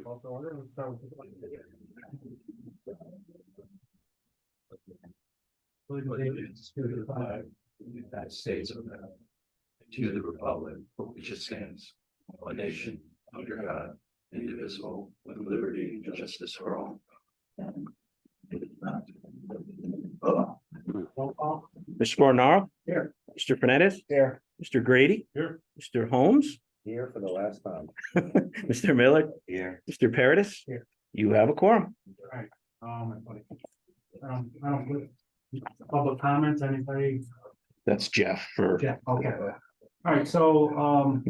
Call to order. Let's start with Allegiance to the flag of the United States of America, and to the republic for which it stands, one nation, under God, indivisible, with liberty and justice for all. roll call. Mr. Morinaro. Here. Mr. Fernandez. Here. Mr. Grady. Here. Mr. Holmes. Here for the last time. Mr. Miller. Here. Mr. Paradis. Here. You have a quorum. Right. I don't, public comments, anybody? That's Jeff for. Yeah, okay. All right, so,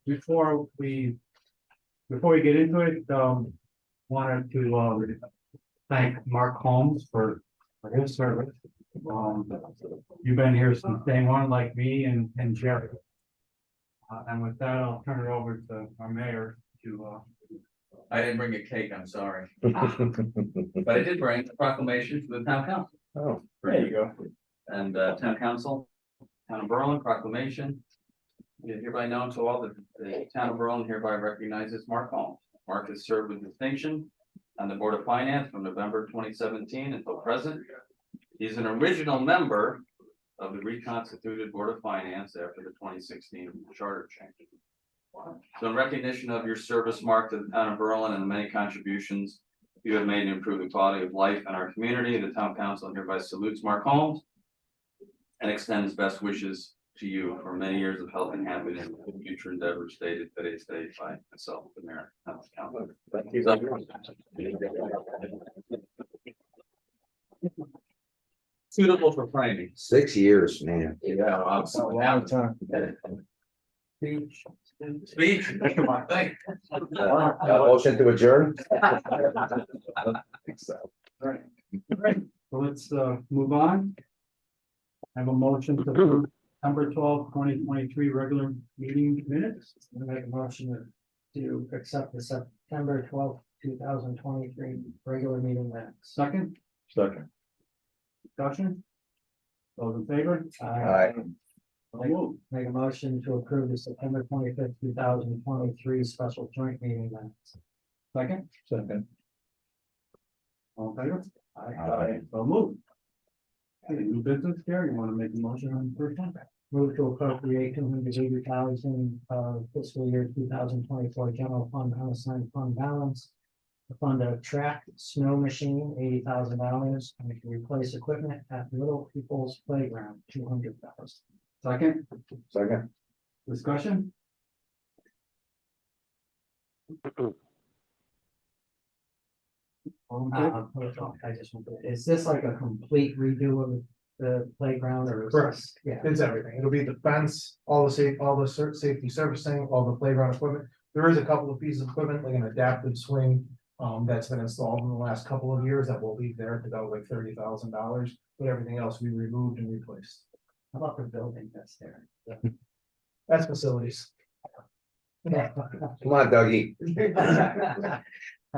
before we get into it, wanted to, thank Mark Holmes for his service. You've been here since day one, like me and Jerry. And with that, I'll turn it over to our mayor to, I didn't bring a cake, I'm sorry. But I did bring a proclamation to the town council. oh, there you go. And town council, town of Berlin proclamation. It hereby known to all that the town of Berlin hereby recognizes Mark Holmes. Mark has served with distinction on the Board of Finance from November 2017 until present. He's an original member of the reconstituted Board of Finance after the 2016 charter change. So in recognition of your service, Mark, to the town of Berlin and the many contributions you have made to improve the quality of life in our community, the town council hereby salutes Mark Holmes and extends best wishes to you for many years of health and happiness and future endeavors stated today's date by myself, the mayor. And the council. Suitable for framing. 6 years, man. Yeah, I'm so long time. Speech, come on, thank. Motion to adjourn? All right, so let's move on. I have a motion to approve September 12th, 2023 regular meeting minutes. I make a motion to accept the September 12th, 2023 regular meeting minutes. Second, Second. discussion? Those in favor? Aye. Make a motion to approve the September 25th, 2023 special joint meeting minutes. Second, Second. all in favor? Aye. So move. Okay, new business, Gary, you want to make a motion on the first one? Move to appropriate 280,000 fiscal year 2024 general fund unassigned fund balance. To fund a track snow machine, $80,000, and to replace equipment at Little People's Playground, $200,000. Second, Second. discussion? I just want to, is this like a complete redo of the playground or? Correct. Yeah. It's everything. It'll be the fence, all the safety surfacing, all the playground equipment. There is a couple of pieces of equipment, like an adaptive swing, that's been installed in the last couple of years that will leave there because that was like $30,000. But everything else we removed and replaced. How about the building that's there? That's facilities. Come on, Dougie.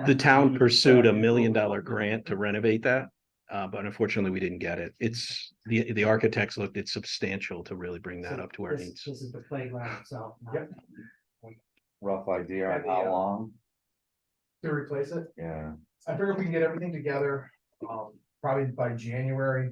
The town pursued $1 million grant to renovate that. But unfortunately, we didn't get it. It's the architects looked, it's substantial to really bring that up to our This needs. this is the playground itself. not- Yep. Rough idea on how long? To replace it. Yeah. I figure if we can get everything together, probably by January.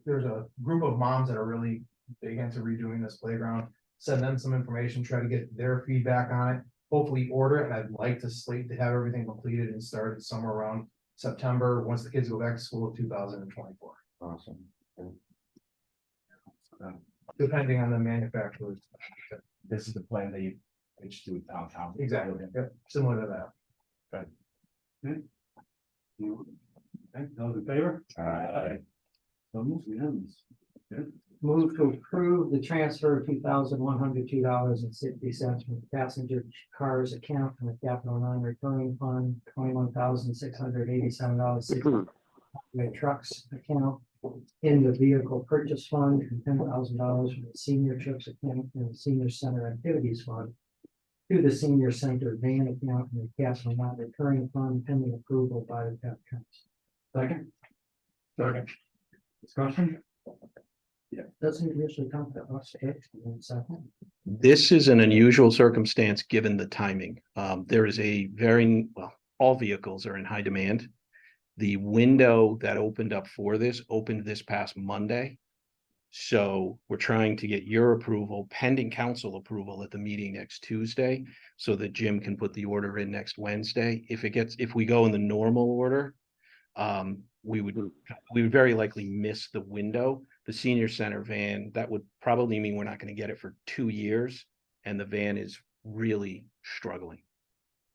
There's a group of moms that are really big into redoing this playground. Send them some information, try to get their feedback on it. Hopefully order it, and I'd like to slate to have everything completed and started somewhere around September, once the kids go back to school of 2024. Awesome. Depending on the manufacturers. This is the plan that you pitched to town council. Exactly, yep, similar to that. Okay, those in favor? Aye. So move, unanimous. Good. Move to approve the transfer of $2,102.60 from the passenger cars account from the capital non-recurring fund, $21,687.60. The trucks account in the vehicle purchase fund, and $10,000 from the senior trips account and the senior center activities fund to the senior center van account and the capital non-recurring fund pending approval by the town council. Second? Second. Discussion? Doesn't it usually come to us first and then second? This is an unusual circumstance, given the timing. There is a very, well, all vehicles are in high demand. The window that opened up for this opened this past Monday. So we're trying to get your approval, pending council approval at the meeting next Tuesday, so that Jim can put the order in next Wednesday. If we go in the normal order, we would very likely miss the window. The senior center van, that would probably mean we're not going to get it for 2 years, and the van is really struggling.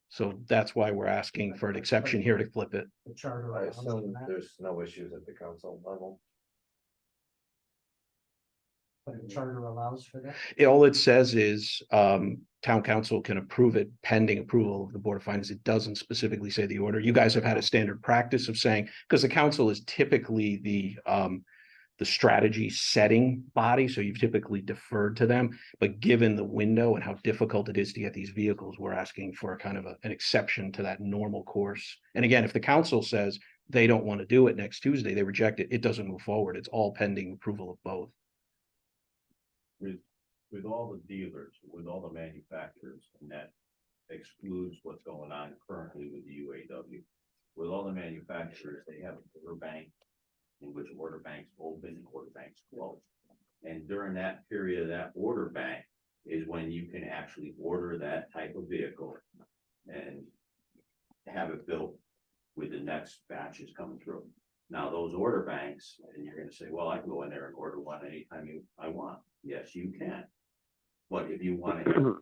So that's why we're asking for an exception here to flip it. The charter. I allows assume that, there's no issues at the council level. But the charter allows for that. All it says is, town council can approve it pending approval of the Board of Finance. It doesn't specifically say the order. You guys have had a standard practice of saying, because the council is typically the strategy setting body, so you've typically deferred to them. But given the window and how difficult it is to get these vehicles, we're asking for a kind of an exception to that normal course. And again, if the council says they don't want to do it next Tuesday, they reject it, it doesn't move forward. It's all pending approval of both. With all the dealers, with all the manufacturers, and that excludes what's going on currently with the UAW. With all the manufacturers, they have an order bank in which order banks open and order banks close. And during that period of that order bank is when you can actually order that type of vehicle and have it built with the next batches coming through. Now, those order banks, and you're gonna say, well, I can go in there and order one anytime I want. Yes, you can. But if you want to have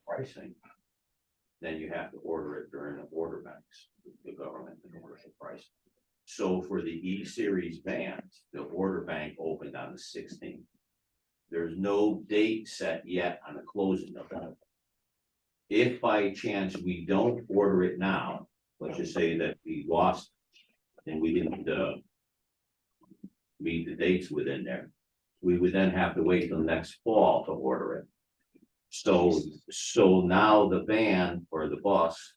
pricing, then you have to order it during the order banks, the government, the commercial price. So for the E-Series vans, the order bank opened on the 16th. There's no date set yet on the closing of that. If by chance we don't order it now, let's just say that we lost and we didn't meet the dates within there, we would then have to wait till next fall to order it. So now the van or the bus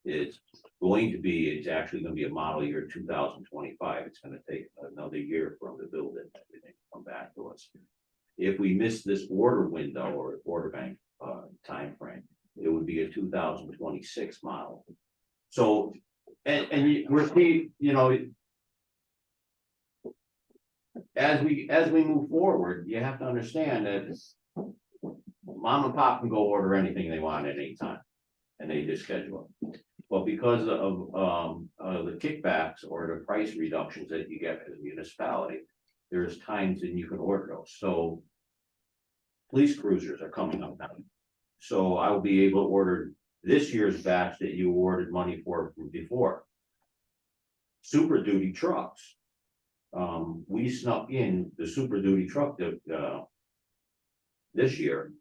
is it's actually gonna be a model year 2025. It's gonna take another year for them to build it, and everything to come back to us. If we miss this order window or order bank timeframe, it would be a 2026 model. So, we're seeing, as we move forward, you have to understand that mom and pop can go order anything they want at any time, and they just schedule it. But because of the kickbacks or the price reductions that you get as a municipality, there's times that you can order those. So police cruisers are coming up now. So I will be able to order this year's batch that you awarded money for from before. Super Duty trucks. We snuck in the Super Duty truck this year.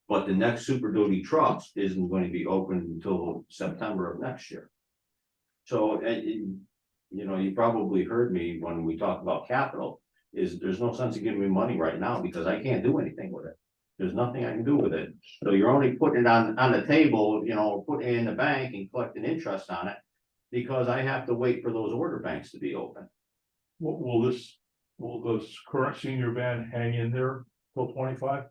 But the next Super Duty trucks isn't going to be open until September of next year. So, you probably heard me when we talked about capital, is there's no sense in giving me money right now because I can't do anything with it. There's nothing I can do with it. So you're only putting it on the table, putting it in the bank and collecting interest on it. Because I have to wait for those order banks to be open. Will this current senior van hang in there till 25?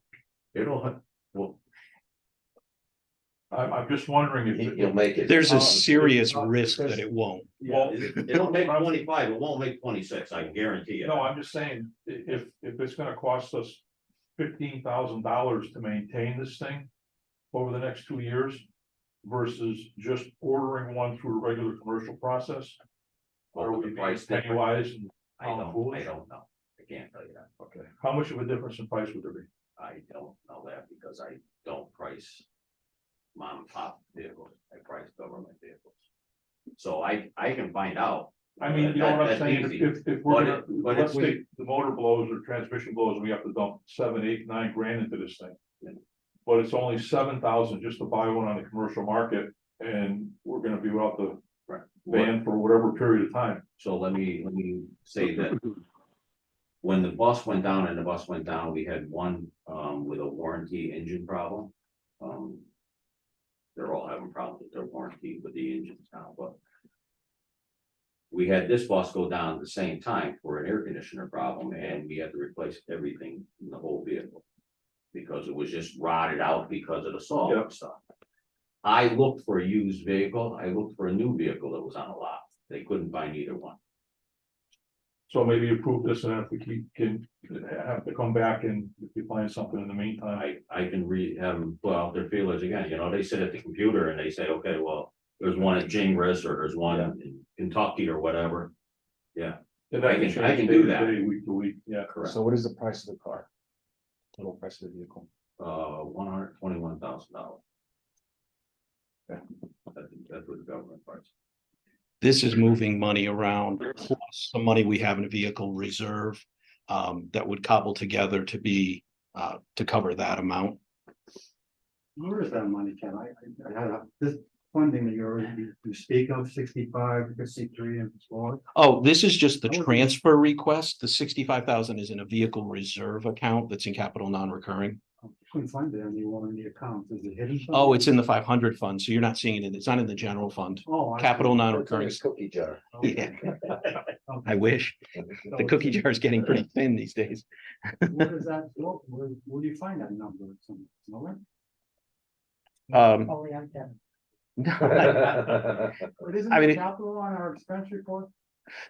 I'm just wondering if. You'll make it. There's a serious risk that it won't. Well, It'll make 25, it won't make 26, I guarantee you. no, I'm just saying, if it's gonna cost us $15,000 to maintain this thing over the next 2 years versus just ordering one through a regular commercial process. What Are would we the being price difference? penny wise and I pound don't foolish? know, I can't tell you that. Okay, how much of a difference in price would there be? I don't know that because I don't price mom and pop vehicles, I price government vehicles. So I can find out. I mean, you know what I'm That's saying, easy. if we're gonna, But let's if we- say the motor blows or transmission blows, and we have to dump 7, 8, 9 grand into this thing. But it's only 7,000 just to buy one on the commercial market, and we're gonna be without the van for whatever period of time. So let me say that. When the bus went down we had one with a warranty engine problem. They're all having problems with their warranty with the engines now, but. We had this bus go down at the same time for an air conditioner problem, and we had to replace everything in the whole vehicle. Because it was just rotted out because of the salt Yep. and stuff. I looked for a used vehicle, I looked for a new vehicle that was on a lot, they couldn't find either one. So maybe approve this, and if we can have to come back and if you find something in the meantime. I can have them put out their feelers again, you know, they sit at the computer and they say, okay, well, there's one at Gingras or there's one in Kentucky or whatever. Yeah, And I can change do day to that. day, week to week, yeah. correct. So what is the price of the car? Total price of the vehicle? $121,000. That's what the government price. This is moving money around, plus some money we have in a vehicle reserve that would cobble together to be to cover that amount. Where is that money, Ken? I had this funding that you speak of, 65, 53, and 4. Oh, this is just the Oh, okay. transfer request. The 65,000 is in a vehicle reserve account that's in capital non-recurring. Couldn't find it on the account. Is it hidden? Oh, it's in the 500 fund, so you're not seeing it. It's not in the general fund. Oh. I Capital see. non-recurring. Cookie jar. Yeah, I Okay. wish. The cookie jar is getting pretty thin these days. Where is that? Where do you find that number? Nowhere? Um, But isn't I mean, the it- capital on our expense report?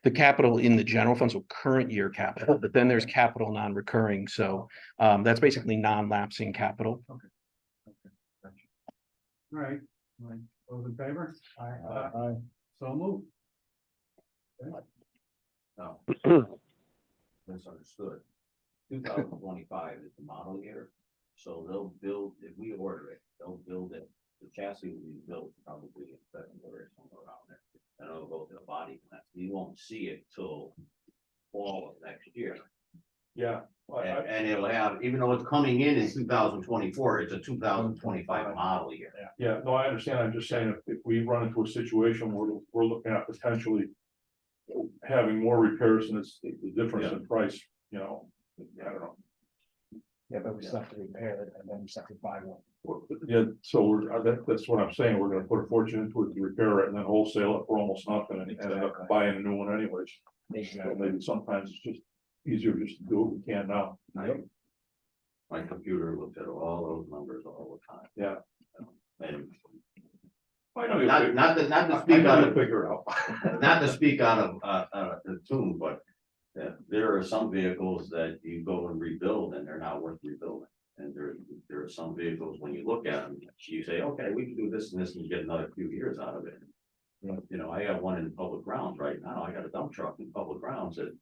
the capital in the general fund, so current year capital, but then there's capital non-recurring, so that's basically non-lapsing capital. All right, those in favor? So move. No. Misunderstood. 2025 is the model year, so they'll build, if we order it, they'll build it. The chassis will be built probably in February, somewhere around there, and it'll go to the body. You won't see it till fall of next year. Yeah. And it'll have, even though it's coming in 2024, it's a 2025 model year. Yeah, no, I understand. I'm just saying, if we run into a situation where we're looking at potentially having more repairs and it's the difference in price, you know, I don't know. Yeah, but we still have to repair it and then we still have to buy one. Yeah, so that's what I'm saying. We're gonna put a fortune into it to repair it and then wholesale it for almost nothing and end up Exactly. buying a new one anyways. So maybe sometimes it's just easier just to do what we can now. My computer looks at all those numbers all the time. Yeah. And I know you'll not figure- to I speak know out you'll of, figure it out. not to speak out of the tune, but there are some vehicles that you go and rebuild and they're not worth rebuilding. And there are some vehicles, when you look at them, you say, okay, we can do this and this and get another few years out of it. You know, I got one in public grounds right now. I got a dump truck in public grounds that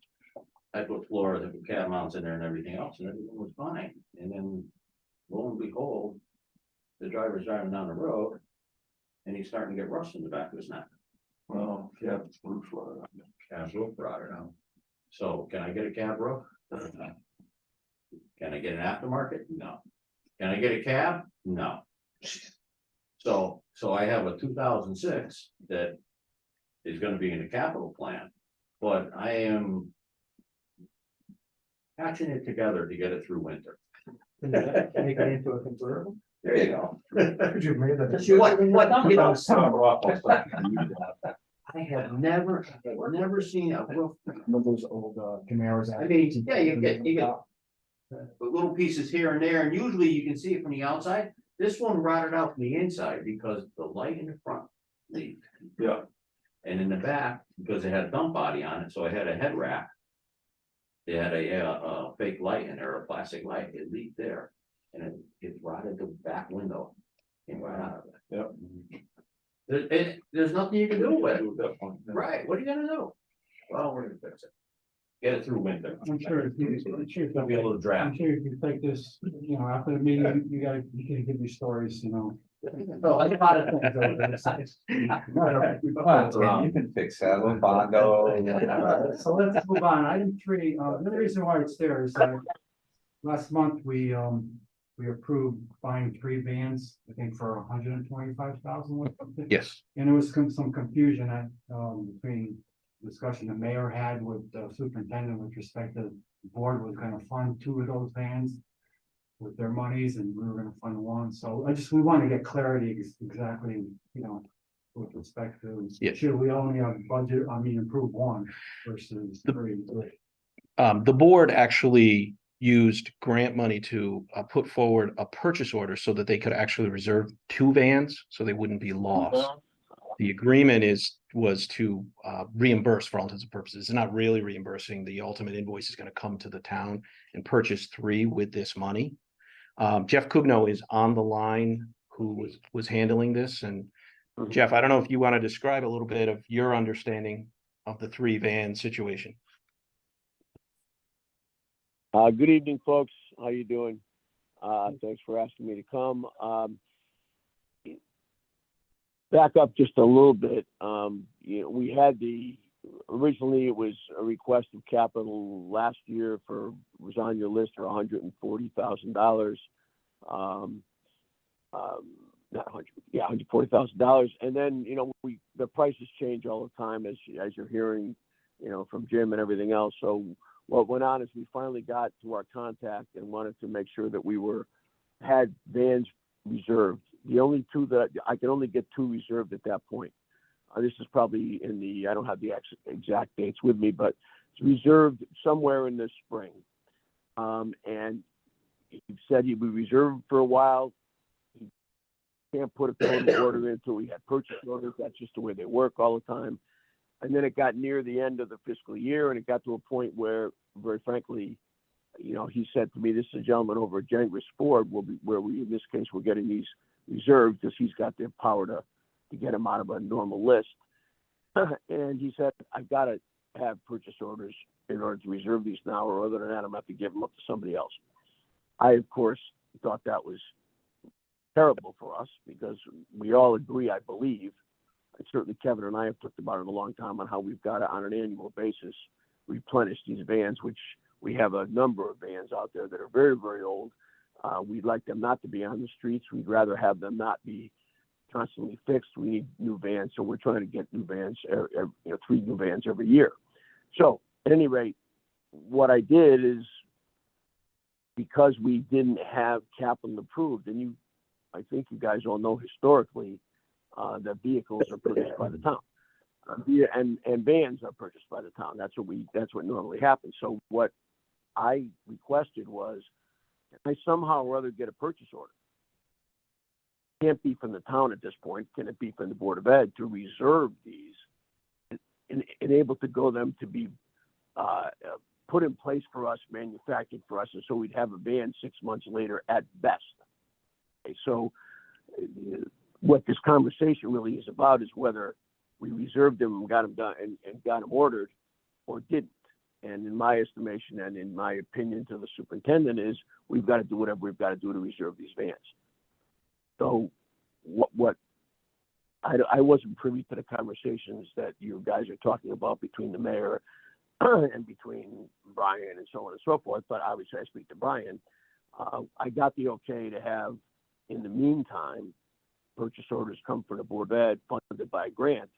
I put floors and cat mounts in there and everything else, and everything was fine. And then lo and behold, the driver's driving down the road and he's starting to get rust in the back of his neck. Well, yeah, it's roof rotted. Cab roof rotted out. So can I get a cab roof? Can I get an aftermarket? No. Can I get a cab? No. So I have a 2006 that is gonna be in the capital plan, but I am patching it together to get it through winter. Make it into a convertible? There you go. Could you have made that? What, you know, Some rock on stuff. I have never seen a roof. Remember those old Camaros? I mean, yeah, you get little pieces here and there, and usually you can see it from the outside. This one rotted out from the inside because the light in the front leaked. Yeah. And in the back, because it had a dump body on it, so I had a head rack. They had a fake light in there, a plastic light, it leaked there, and it rotted the back window. Came right out of it. Yep. There's nothing you can do with it. At that point, yeah. Right, what are you gonna do? Well, we're gonna fix it. Get it through winter. I'm sure. It's gonna be a little draft. I'm sure if you take this, you know, after the meeting, you can give me stories, you know. So a lot of things over there. You can fix that with Bondo. So let's move on. Item 3, the only reason why it's there is that last month we approved buying 3 vans, I think for $125,000. Yes, And there was some confusion at, between discussion the mayor had with the superintendent with respect to the board was gonna fund 2 of those vans with their monies and we were gonna fund 1. So we want to get clarity exactly, you know, with respect to, Yeah. should we only have budget, approve one versus three? The board actually used grant money to put forward a purchase order so that they could actually reserve 2 vans, so they wouldn't be lost. The agreement was to reimburse for all intents and purposes. It's not really reimbursing. The ultimate invoice is going to come to the town and purchase 3 with this money. Jeff Cugno is on the line, who was handling this. And Jeff, I don't know if you want to describe a little bit of your understanding of the 3 van situation. Good evening, folks. How you doing? Thanks for asking me to come. Back up just a little bit. We had originally it was a request of capital last year was on your list for $140,000. Not 100, yeah, $140,000. And then, the prices change all the time as you're hearing, from Jim and everything else. So what went on is we finally got to our contact and wanted to make sure that we had vans reserved. The only 2 that I could only get 2 reserved at that point. This is probably I don't have the exact dates with me, but it's reserved somewhere in the spring. And he said he'd be reserved for a while. He can't put a total order in until we had purchase orders. That's just the way they work all the time. And then it got near the end of the fiscal year, and it got to a point where, very frankly, he said to me, "This is a gentleman over at Jengris Ford, where we in this case we're getting these reserved because he's got the power to get them out of a normal list." And he said, "I've got to have purchase orders in order to reserve these now, or other than that, I'm going to have to give them up to somebody else." I, of course, thought that was terrible for us because we all agree, I believe, and certainly Kevin and I have talked about it a long time, on how we've got to, on an annual basis, replenish these vans, which we have a number of vans out there that are very, very old. We'd like them not to be on the streets. We'd rather have them not be constantly fixed. We need new vans, so we're trying to get new vans, 3 new vans every year. So at any rate, what I did is, because we didn't have capital approved, and I think you guys all know historically that vehicles are purchased by the town, and vans are purchased by the town. That's what normally happens. So what I requested was, can I somehow or other get a purchase order? Can't be from the town at this point. Can it be from the Board of Ed to reserve these and able to go them to be put in place for us, manufactured for us, and so we'd have a van 6 months later at best. Okay, so what this conversation really is about is whether we reserved them and got them done and got them ordered, or didn't. And in my estimation and in my opinion to the superintendent is, we've got to do whatever we've got to do to reserve these vans. So what I wasn't privy to the conversations that you guys are talking about between the mayor and between Brian and so on and so forth, but obviously I speak to Brian. I got the okay to have, in the meantime, purchase orders come from the Board of Ed, funded by a grant,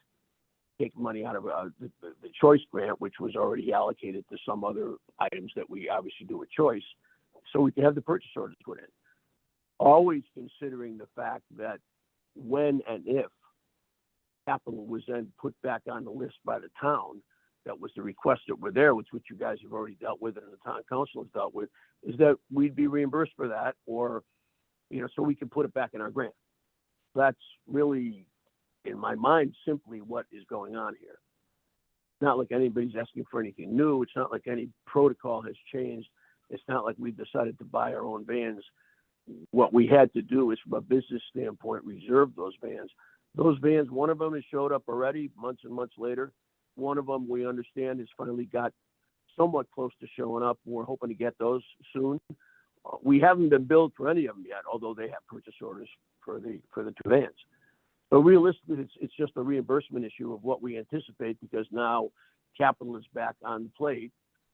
take money out of the choice grant, which was already allocated to some other items that we obviously do with choice, so we can have the purchase orders put in. Always considering the fact that when and if capital was then put back on the list by the town, that was the request that were there, which you guys have already dealt with and the town council has dealt with, is that we'd be reimbursed for that, or, so we can put it back in our grant. That's really, in my mind, simply what is going on here. It's not like anybody's asking for anything new. It's not like any protocol has changed. It's not like we've decided to buy our own vans. What we had to do is, from a business standpoint, reserve those vans. Those vans, one of them has showed up already months and months later. One of them, we understand, has finally got somewhat close to showing up. We're hoping to get those soon. We haven't been billed for any of them yet, although they have purchase orders for the 2 vans. But realistically, it's just a reimbursement issue of what we anticipate, because now capital is back on the plate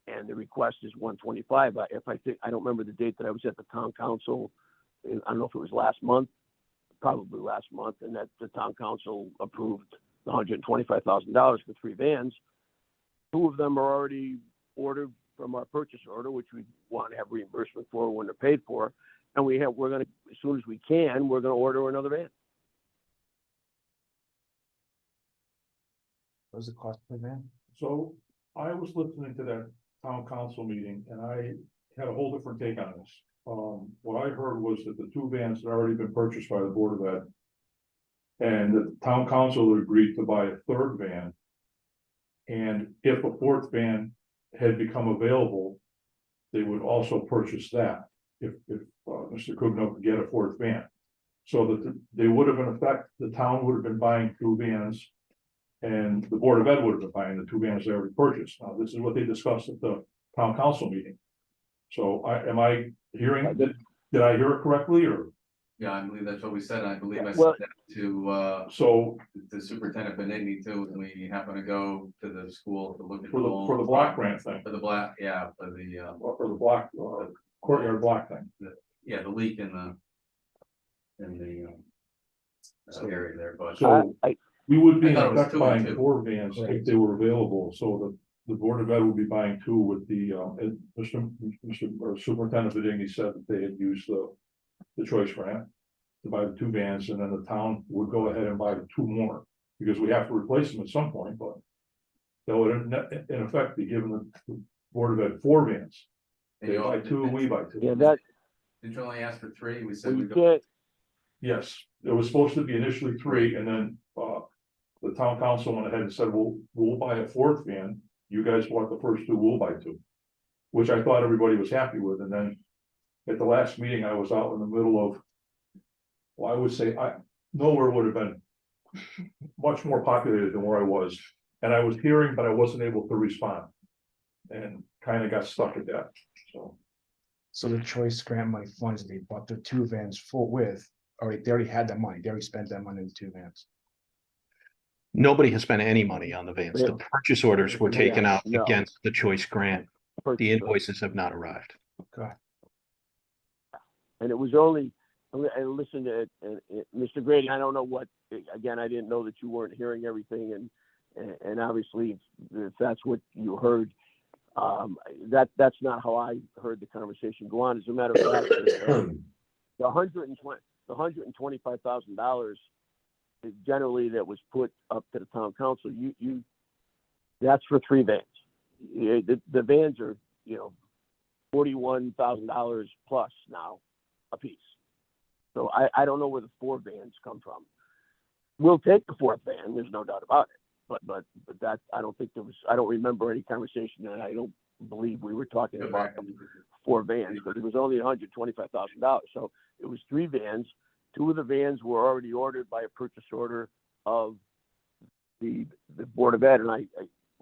and the request is 125. I don't remember the date that I was at the town council. I don't know if it was last month, probably last month, and that the town council approved $125,000 for 3 vans. 2 of them are already ordered from our purchase order, which we want to have reimbursement for when they're paid for. And we're going to, as soon as we can, we're going to order another van. What was the cost per van? So I was listening to that town council meeting and I had a whole different take on this. What I heard was that the two vans had already been purchased by the Board of Ed. And the town council agreed to buy a third van. And if a fourth van had become available, they would also purchase that if Mr. Kugno could get a fourth van. So that they would have, in effect, the town would have been buying two vans. And the Board of Ed would have been buying the two vans they already purchased. Now, this is what they discussed at the town council meeting. So am I hearing, did I hear it correctly, or? Yeah, I believe that's what we said. I believe I Well- said that to, So the Superintendent Benigni too, when we happen to go to the school to look at. for the block grant thing, For the black, yeah, for the, or the block, courtyard block thing. yeah, the leak in the. Area there, but. So we would be I in thought it was effect 2 and buying 2. 4 vans if they were available, so the Board of Ed would be buying 2 with the, Mr. Superintendent Vidingi said that they had used the choice grant to buy the 2 vans, and then the town would go ahead and buy the 2 more, because we have to replace them at some point, but that would in effect be giving the Board of Ed 4 vans. And They you buy only- 2 and we buy 2. Yeah, that, Did you only ask for 3? We said we we go. can't, Yes, it was supposed to be initially 3, and then, the town council went ahead and said, we'll buy a 4th van. You guys bought the first 2, we'll buy 2. Which I thought everybody was happy with, and then at the last meeting, I was out in the middle of, well, I would say, nowhere would have been much more populated than where I was. And I was hearing, but I wasn't able to respond. And kind of got stuck at that, so. So the choice grant money funds they bought the 2 vans full with, they already had that money, they already spent that money in the 2 vans. Nobody has spent any money on the vans. The purchase orders were taken out no. against the choice grant. The purchase order. invoices have not arrived. Okay. And it was only, and listen to it, Mr. Grady, I don't know what, again, I didn't know that you weren't hearing everything, and obviously, if that's what you heard, that's not how I heard the conversation go on. As a matter of fact, the $125,000 generally that was put up to the town council, that's for 3 vans. The vans are, $41,000 plus now a piece. So I don't know where the 4 vans come from. We'll take the 4th van, there's no doubt about it. But that, I don't remember any conversation, and I don't believe we were talking about 4 vans, because it was only $125,000. So it was 3 vans. 2 of the vans were already ordered by a purchase order of the Board of Ed, and I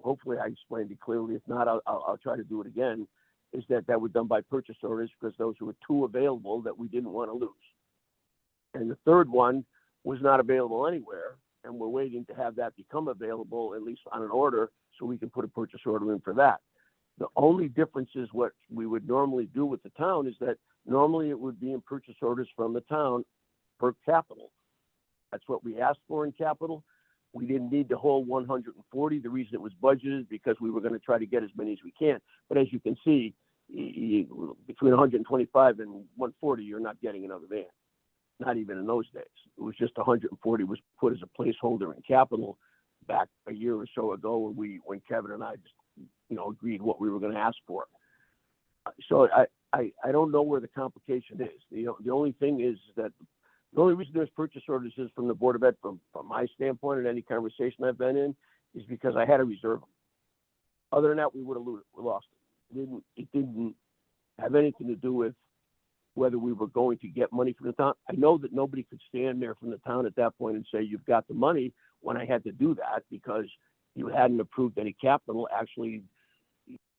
hopefully I explained it clearly. If not, I'll try to do it again. Is that were done by purchase orders because those were 2 available that we didn't want to lose, and the 3rd one was not available anywhere, and we're waiting to have that become available at least on an order so we can put a purchase order in for that. The only difference is what we would normally do with the town is that normally it would be in purchase orders from the town per capital. That's what we asked for in capital. We didn't need the whole 140. The reason it was budgeted because we were going to try to get as many as we can. But as you can see, between 125 and 140, you're not getting another van. Not even in those days. It was just 140 was put as a placeholder in capital back a year or so ago when Kevin and I just, agreed what we were going to ask for. So I don't know where the complication is. The only thing is that the only reason there's purchase orders is from the Board of Ed, from my standpoint, and any conversation I've been in, is because I had to reserve them. Other than that, we would have lost it. It didn't have anything to do with whether we were going to get money from the town. I know that nobody could stand there from the town at that point and say, you've got the money, when I had to do that because you hadn't approved any capital. Actually,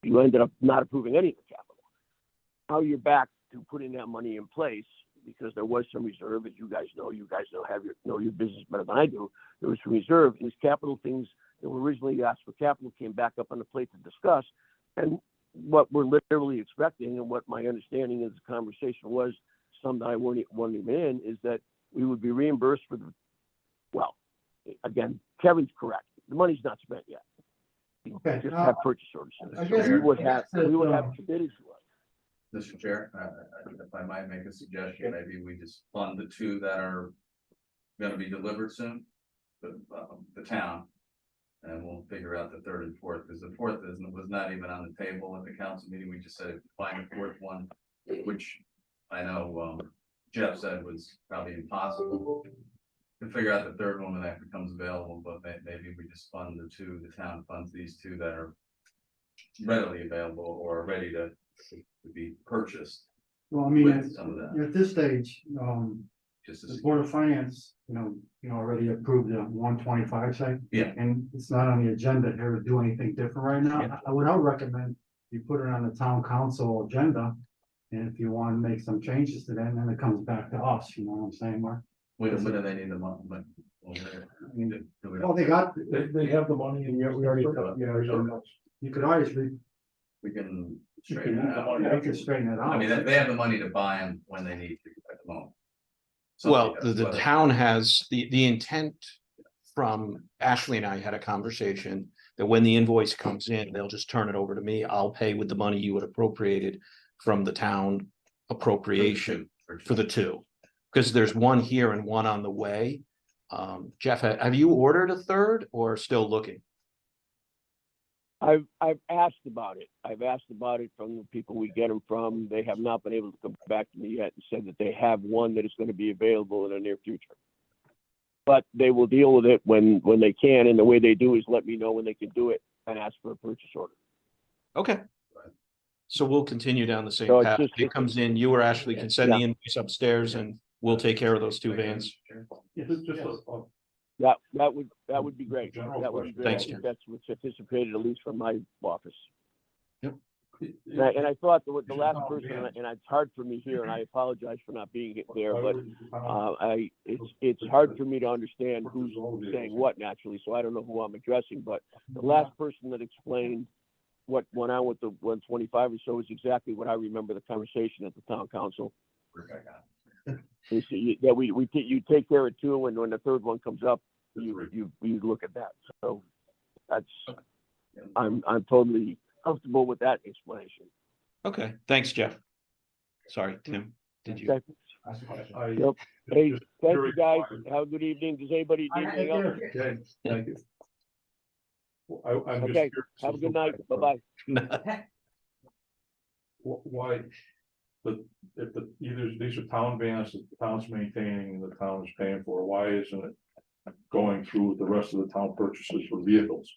you ended up not approving any of the capital. Now you're back to putting that money in place because there was some reserve, as you guys know know your business better than I do. There was some reserve, and these capital things that were originally asked for capital came back up on the plate to discuss. And what we're literally expecting, and what my understanding of the conversation was, some that I wasn't even in, is that we would be reimbursed for again, Kevin's correct. The money's not spent yet. We Okay, just have purchase orders. I So guess- we would have I guess committed to it. Mr. Chair, if I might make a suggestion, maybe we just fund the 2 that are gonna be delivered soon, the town. And we'll figure out the third and fourth, because the fourth was not even on the table at the council meeting. We just said find the fourth one, which I know, Jeff said was probably impossible. To figure out the third one when that becomes available, but maybe we just fund the town funds these two that are readily available or ready to be purchased Well, I mean, with some of that, at this stage, just to the see. Board of Finance, already approved the 125 site. Yeah. And it's not on the agenda here to do anything different right now. Yeah. I would recommend you put it on the town council agenda. And if you want to make some changes to that, and then it comes back to us, you know what I'm saying, Mark? When do they need the money? Well, they got, They have the money and we already, you could always, We can You straighten can it move the out. money. you could straighten it out. I mean, they have the money to buy them when they need to at the moment. Well, Somebody does, the but- town has, the intent from Ashley and I had a conversation that when the invoice comes in, they'll just turn it over to me. I'll pay with the money you had appropriated from the town appropriation for the two. Because there's one here and one on the way. Jeff, have you ordered a third or still looking? I've asked about it. I've asked about it from the people we get them from. They have not been able to come back to me yet and said that they have one that is going to be available in the near future. But they will deal with it when they can, and the way they do is let me know when they can do it and ask for a purchase order. Okay. So we'll continue down the same So it's path. just- It comes in, you or Ashley can send the Yeah. invoice upstairs and we'll take care of those two vans. Just That would be great. General That would be question. great. Thanks, I think Jim. that's what's anticipated, at least from my office. And Yeah. I thought the last person, and it's hard for me here, and I apologize for not being there, but it's hard for me to understand who's saying what naturally, so I don't know who I'm addressing, but the last person that explained what went on with the 125 or so is exactly what I remember the conversation at the town council. You see, that you take care of two, and when the third one comes up, you look at that. So that's, I'm totally comfortable with that explanation. Okay, thanks, Jeff. Sorry, Tim, did you? Okay. Yep. Hey, thank you guys. Have a good evening. Does anybody need anything else? Okay, thank you. I'm just Okay, curious have a as good to night. Bye-bye. Why, if either these are town vans that the town's maintaining and the town is paying for, why isn't it going through with the rest of the town purchases for vehicles?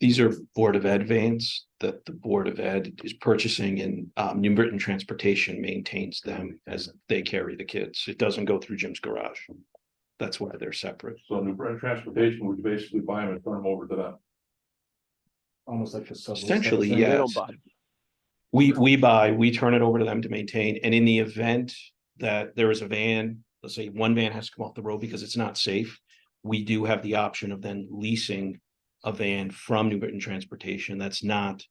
These are Board of Ed vans that the Board of Ed is purchasing, and New Britain Transportation maintains them as they carry the kids. It doesn't go through Jim's garage. That's why they're separate. So New Britain Transportation would basically buy them and turn them over to them. Almost like a sublease. Essentially, type of thing. They yes. don't buy. We turn it over to them to maintain, and in the event that there is a van, let's say one van has to come off the road because it's not safe, we do have the option of then leasing a van from New Britain Transportation. That's not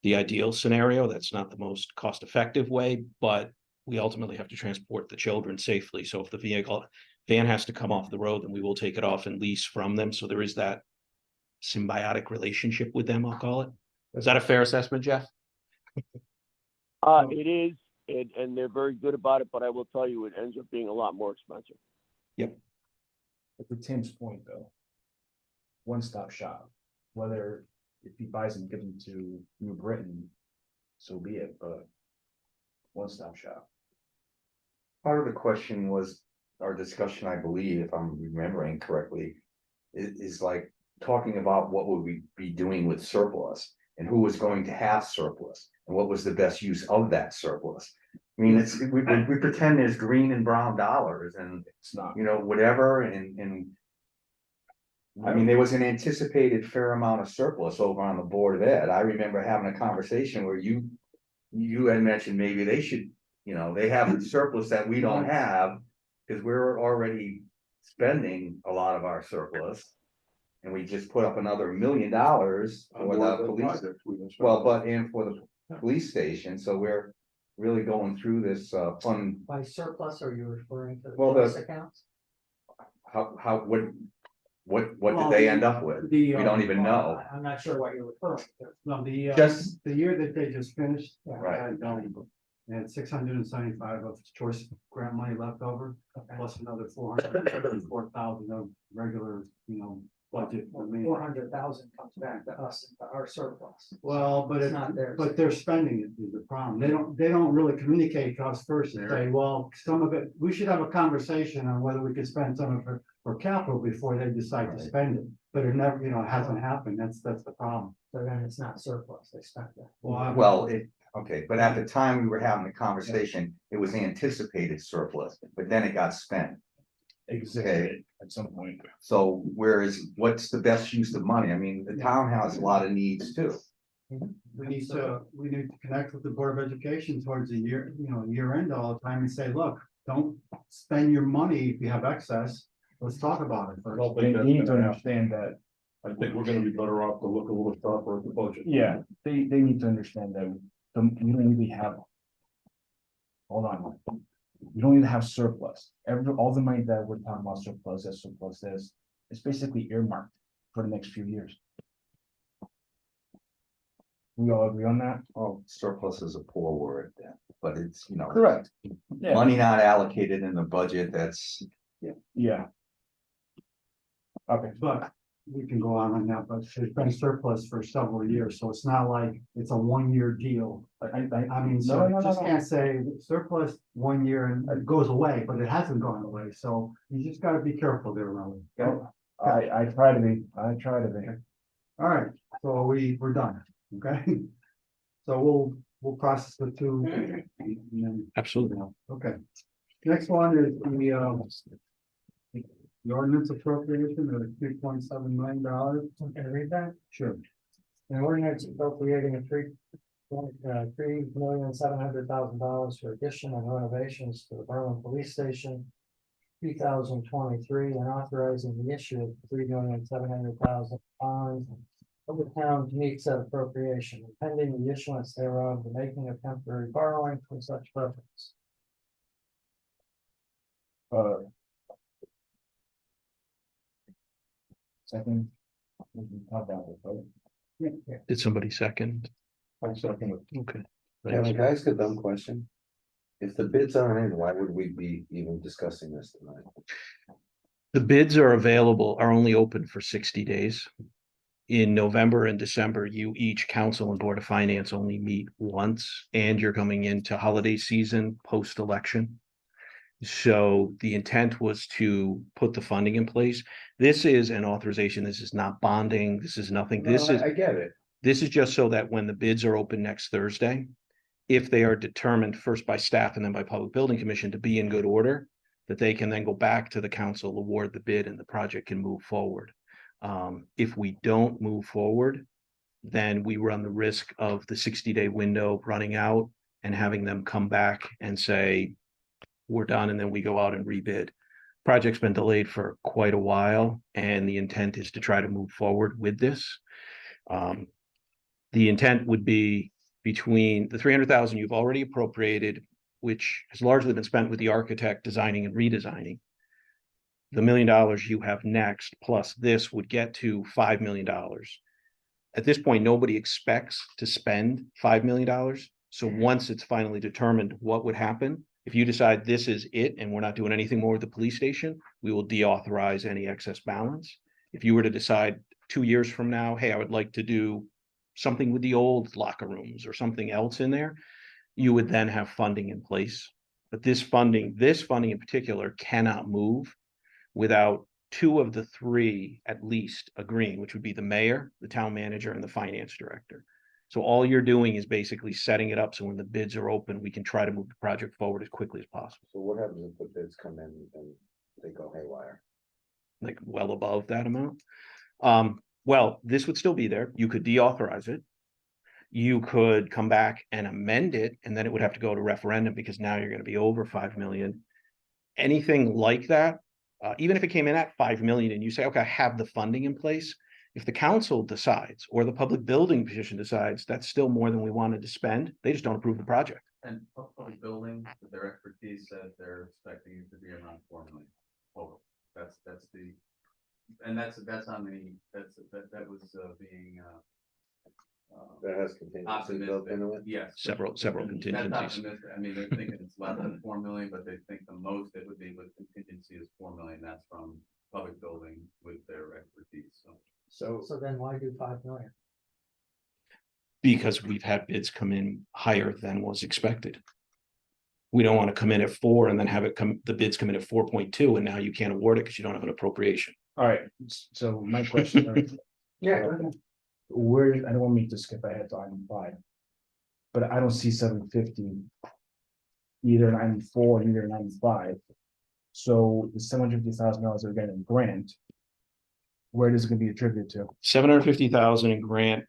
the ideal scenario. That's not the most cost-effective way, but we ultimately have to transport the children safely. So if the van has to come off the road, then we will take it off and lease from them. So there is that symbiotic relationship with them, I'll call it. Is that a fair assessment, Jeff? It is, and they're very good about it, but I will tell you, it ends up being a lot more expensive. But to Tim's point, though, one-stop shop, whether if he buys them, give them to New Britain, so be it, but one-stop shop. Part of the question was, our discussion, I believe, if I'm remembering correctly, is like talking about what would we be doing with surplus and who was going to have surplus and what was the best use of that surplus. I mean, we pretend there's green and brown dollars and, It's not. whatever, and I mean, there was an anticipated fair amount of surplus over on the Board of Ed. I remember having a conversation where you had mentioned maybe they should, they have a surplus that we don't have, because we're already spending a lot of our surplus. And we just put up another $1 million for the police, well, but in for the police station, so we're really going through this fund. By surplus, are you referring to the Well, police accounts? What did they end up with? We don't even know. I'm not sure what you're referring to. No, Just- the year that they just finished. Right. And 675 of choice grant money left over, plus another 404,000 of regular, budget. I mean, 400,000 comes back to us, into our surplus. well, but It's it's not theirs. but they're spending it is the problem. They don't really communicate to us first and say, well, some of it, we should have a conversation on whether we could spend some of it for capital before they decide to spend it. But it never, hasn't happened. That's the problem. So then it's not surplus, they spent that. Well, okay, but at the time we were having the conversation, it was anticipated surplus, but then it got spent. Existed at some point. So what's the best use of money? I mean, the town has a lot of needs too. We need to connect with the Board of Education towards the year, year end all the time and say, look, don't spend your money if you have excess. Let's talk about it I first. don't They think that's need to gonna happen. understand that, I think we're gonna be better off to look a little sharper at the budget. yeah, they need to understand that we don't really have. Hold on. We don't even have surplus. All the money that we're talking about surplus is, it's basically earmarked for the next few years. We all agree on that? Oh, surplus is a poor word then, but it's, Correct. Yeah, money not allocated in the budget, that's, yeah. Okay, But we can go on that, but there's been surplus for several years, so it's not like it's a 1-year deal. I mean, so No, you just no. can't say surplus 1 year and it goes away, but it hasn't gone away, so you just gotta be careful there, Ronnie. Okay? I try to be. All right, so we're done, okay? So we'll process the two. and then- Absolutely. Okay. Next one is the ordinance appropriation of $3.7 million. Can I read that? Sure. An ordinance appropriating $3,700,000 for addition and renovations to the Berlin Police Station. 2023 and authorizing the issue of $3,700,000 bonds of the town to meet said appropriation, pending the issuance thereof, the making of temporary borrowing for such purpose. Second. We can talk about it, right? Did somebody second? I second it. Okay. Can I ask a dumb question? If the bids aren't in, why would we be even discussing this tonight? The bids are only open for 60 days. In November and December, you each council and Board of Finance only meet once, and you're coming into holiday season post-election. So the intent was to put the funding in place. This is an authorization. This is not bonding. This is nothing. I get it. This is just so that when the bids are open next Thursday, if they are determined first by staff and then by Public Building Commission to be in good order, that they can then go back to the council, award the bid, and the project can move forward. If we don't move forward, then we run the risk of the 60-day window running out and having them come back and say, we're done, and then we go out and rebid. Project's been delayed for quite a while, and the intent is to try to move forward with this. The intent would be between the 300,000 you've already appropriated, which has largely been spent with the architect designing and redesigning. The $1 million you have next, plus this would get to $5 million. At this point, nobody expects to spend $5 million. So once it's finally determined what would happen, if you decide this is it and we're not doing anything more with the police station, we will deauthorize any excess balance. If you were to decide 2 years from now, hey, I would like to do something with the old locker rooms or something else in there, you would then have funding in place. But this funding in particular cannot move without 2 of the 3 at least agreeing, which would be the mayor, the town manager, and the finance director. So all you're doing is basically setting it up so when the bids are open, we can try to move the project forward as quickly as possible. So what happens if the bids come in and they go haywire? Like well above that amount. Well, this would still be there. You could deauthorize it. You could come back and amend it, and then it would have to go to referendum because now you're going to be over 5 million. Anything like that, even if it came in at 5 million and you say, okay, I have the funding in place. If the council decides or the public building position decides that's still more than we wanted to spend, they just don't approve the project. And public building, with their expertise said they're expecting it to be around 4 million. Total. That's the, and that's on the, that was being That has contingency built into it? yes. Several That's contingencies. optimistic. I mean, they're thinking it's less than 4 million, but they think the most it would be with contingency is 4 million. That's from public building with their expertise, so. So then why do 5 million? Because we've had bids come in higher than was expected. We don't want to come in at 4 and then have the bids come in at 4.2 and now you can't award it because you don't have an appropriation. All right, so my question, Yeah. where, I don't want me to skip ahead to item 5. But I don't see 750. Either in item 4, either in item 5. So the $750,000 they're getting in grant. Where is it gonna be attributed to? 750,000 in grant,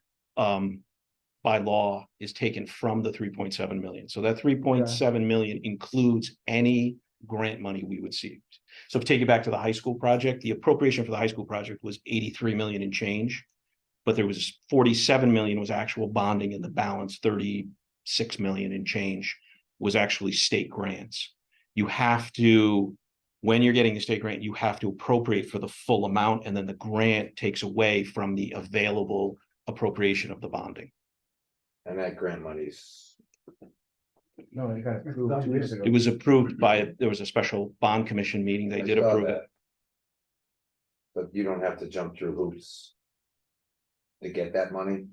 by law is taken from the 3.7 million. So that 3.7 million includes any grant money we would see. So if you take it back to the high school project, the appropriation for the high school project was 83 million in change. But there was 47 million was actual bonding and the balance 36 million in change was actually state grants. You have to, when you're getting a state grant, you have to appropriate for the full amount and then the grant takes away from the available appropriation of the bonding. And that grant money's, No, they got approved 2 years ago. It was approved by, there was a special bond commission meeting. They I did saw approve it. that. But you don't have to jump through hoops to get that money?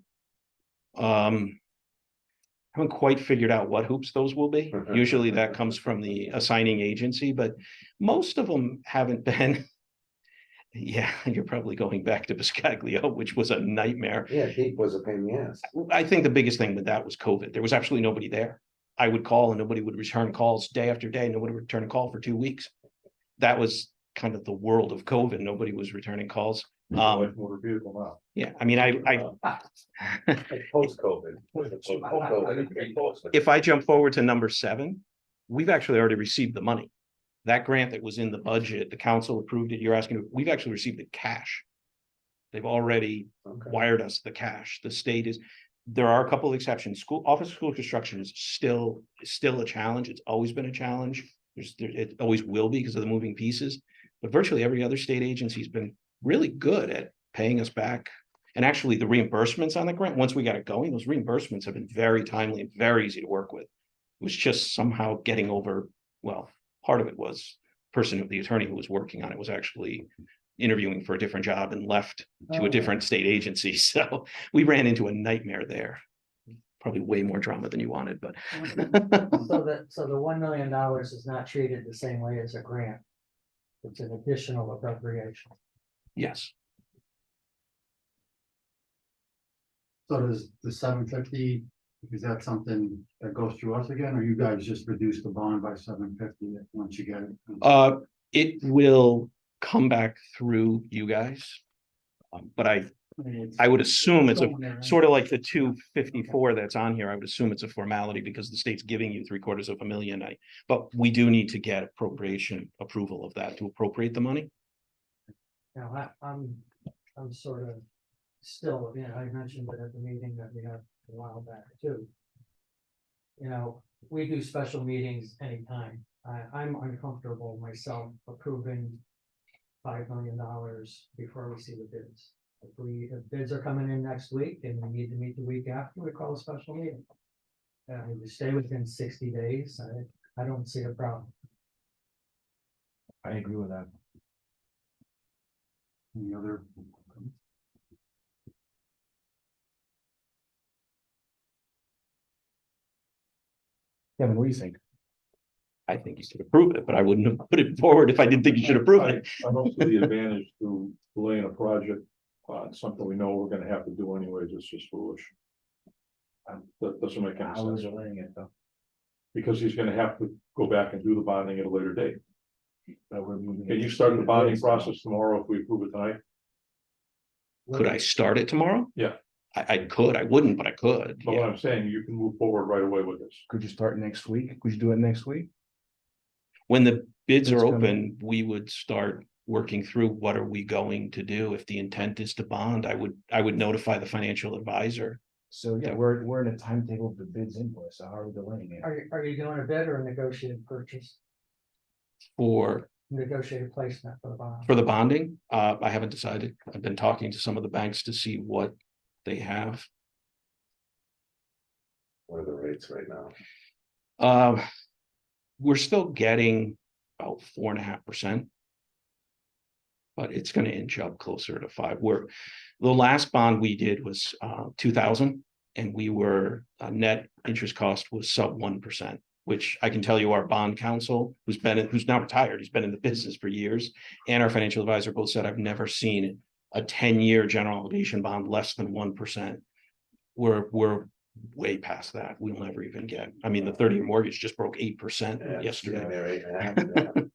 Haven't quite figured out what hoops those will be. Usually that comes from the assigning agency, but most of them haven't been. Yeah, you're probably going back to Biscaglia, which was a nightmare. Yeah, Deep was a pain in the ass. I think the biggest thing with that was COVID. There was absolutely nobody there. I would call and nobody would return calls day after day. Nobody would return a call for 2 weeks. That was kind of the world of COVID. Nobody was returning calls. Like motor vehicle now. Yeah, I mean, I Post-COVID. if I jump forward to number 7, we've actually already received the money. That grant that was in the budget, the council approved it. You're asking, we've actually received the cash. They've already wired us the cash. The state is, there are a couple of exceptions. Office of school construction is still a challenge. It's always been a challenge. It always will be because of the moving pieces. But virtually every other state agency has been really good at paying us back. And actually the reimbursements on the grant, once we got it going, those reimbursements have been very timely and very easy to work with. It was just somehow getting over, well, part of it was the attorney who was working on it was actually interviewing for a different job and left to a different state agency. So we ran into a nightmare there. Probably way more drama than you wanted, but. So the $1 million is not treated the same way as a grant. It's an additional appropriation. Yes, So does the 750, is that something that goes through us again, or you guys just reduce the bond by 750 once you get it? it will come back through you guys. But I would assume it's a sort of like the 254 that's on here. I would assume it's a formality because the state's giving you $750,000. But we do need to get appropriation approval of that to appropriate the money. Now, I'm sort of still, I mentioned it at the meeting that we had a while back too. We do special meetings anytime. I'm uncomfortable myself approving $5 million before we see the bids. If bids are coming in next week and we need to meet the week after, we call a special meeting. And we stay within 60 days, I don't see a problem. I agree with that. Any other? Kevin, what do you think? I think you should approve it, but I wouldn't have put it forward if I didn't think you should approve it. I don't see the advantage to delaying a project on something we know we're gonna have to do anyways. It's just foolish. That doesn't make any How are we sense, delaying it though? because he's gonna have to go back and do the bonding at a later date. That we're moving Can it you to start the 2 bonding days. process tomorrow if we approve it tonight? Could I start it tomorrow? Yeah. I could, I wouldn't, but I could. But what Yeah. I'm saying, you can move forward right away with this. Could you start next week? Could you do it next week? When the bids Bids are come open, we would start working through what are we going to do. If the intent is to bond, I would notify the financial advisor. So yeah, we're in a timetable of the bids invoice. So how are we delaying it? Are you doing a bid or a negotiated purchase, For negotiated placement for the bond? the bonding, I haven't decided. I've been talking to some of the banks to see what they have. What are the rates right now? We're still getting about 4.5%. but it's gonna inch up closer to 5. The last bond we did was 2,000, and we were, net interest cost was sub 1%, which I can tell you our bond counsel, who's now retired, he's been in the business for years, and our financial advisor both said, I've never seen a 10-year general obligation bond less than 1%. We're way past that. We'll never even get, I mean, the 30-year mortgage just broke 8% yesterday.